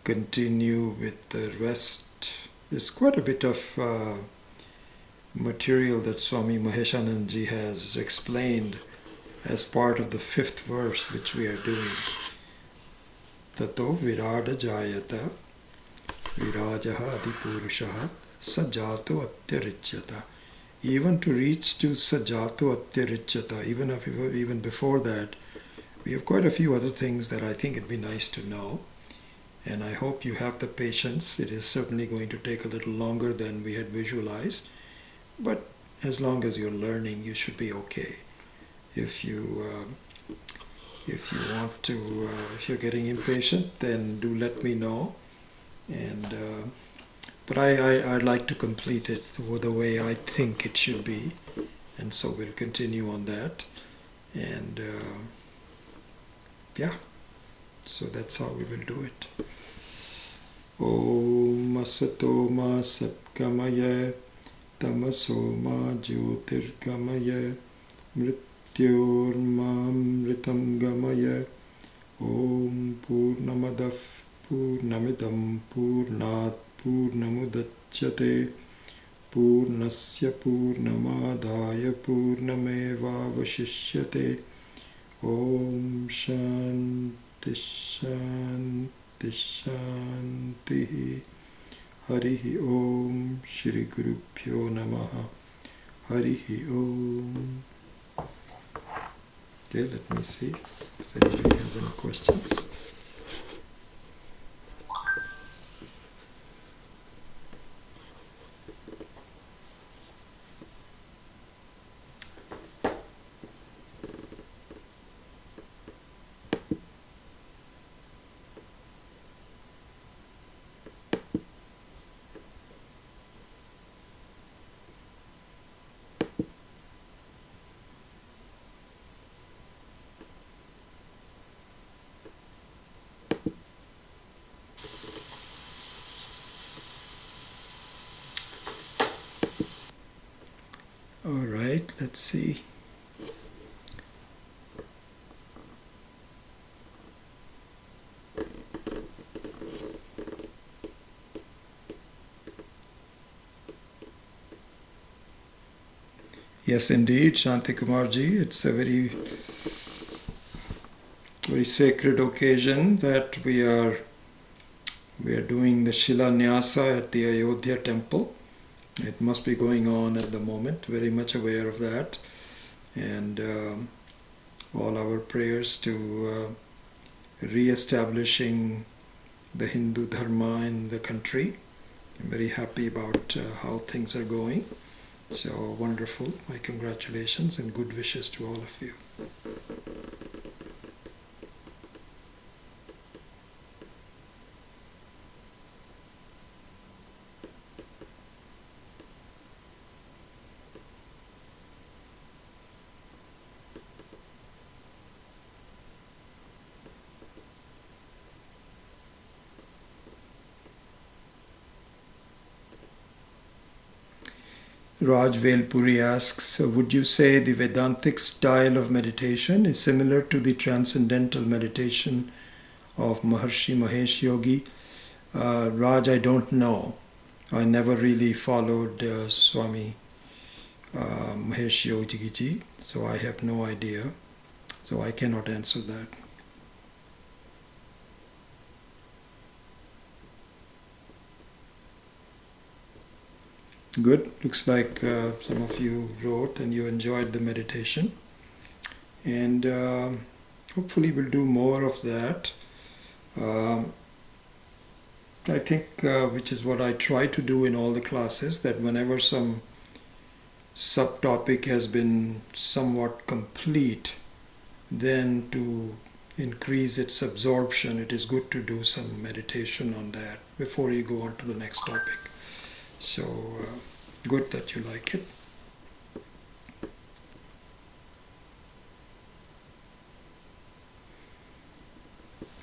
continue with the rest. There's quite a bit of material that Swami Maheshananji has explained as part of the 5th verse which we are doing. Tato virada jayata virajaha adi purushaha sajato atyarichyata. Even to reach to sajato atyarichyata, even before that, we have quite a few other things that I think it'd be nice to know. And I hope you have the patience. It is certainly going to take a little longer than we had visualized. But as long as you're learning, you should be okay. If you want to, if you're getting impatient, then do let me know. And but I'd like to complete it the way I think it should be. And so we'll continue on that. And yeah. So that's how we will do it. Om Asato Ma Satgamaya Tamaso Ma Jyotirgamaya Mrityor Mamritam Gamaya. Om Purnamadav Purnamidam Purnat Purnamudachyate Purnasya Purnamadaya Purnameva Vashishyate. Om Shanti Shanti Shanti. Harihi Om. Shri Guru Pyo Namaha. Harihi Om. Okay, let me see if anybody has any questions. All right, let's see. Yes, indeed, Shanti Kumarji. It's a very, very sacred occasion that we are doing the Shilanyasa at the Ayodhya temple. It must be going on at the moment. Very much aware of that, and all our prayers to re-establishing the Hindu Dharma in the country. I'm very happy about how things are going. So wonderful. My congratulations and good wishes to all of you. Raj Velpuri asks, would you say the Vedantic style of meditation is similar to the transcendental meditation of Maharshi Mahesh Yogi? Raj, I don't know. I never really followed Swami Mahesh Yogi ji, so I have no idea. So I cannot answer that. Good. Looks like some of you wrote and you enjoyed the meditation. And hopefully we'll do more of that. I think, which is what I try to do in all the classes, that whenever some subtopic has been somewhat complete, then to increase its absorption, it is good to do some meditation on that before you go on to the next topic. So good that you like it.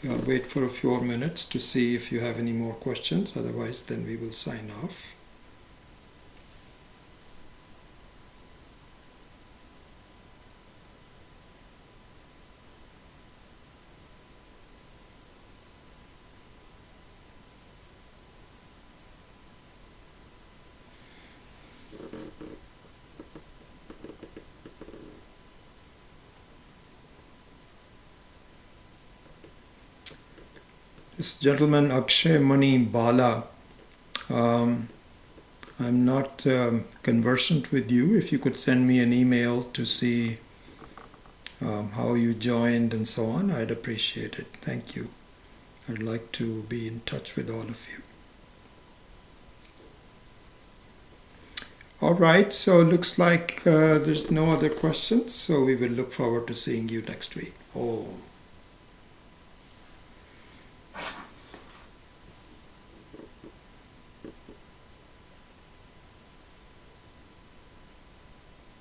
I'll wait for a few more minutes to see if you have any more questions. Otherwise, then we will sign off. This gentleman, Akshay Mani Bala, I'm not conversant with you. If you could send me an email to see how you joined and so on, I'd appreciate it. Thank you. I'd like to be in touch with all of you. All right, so it looks like there's no other questions, so we will look forward to seeing you next week. Om.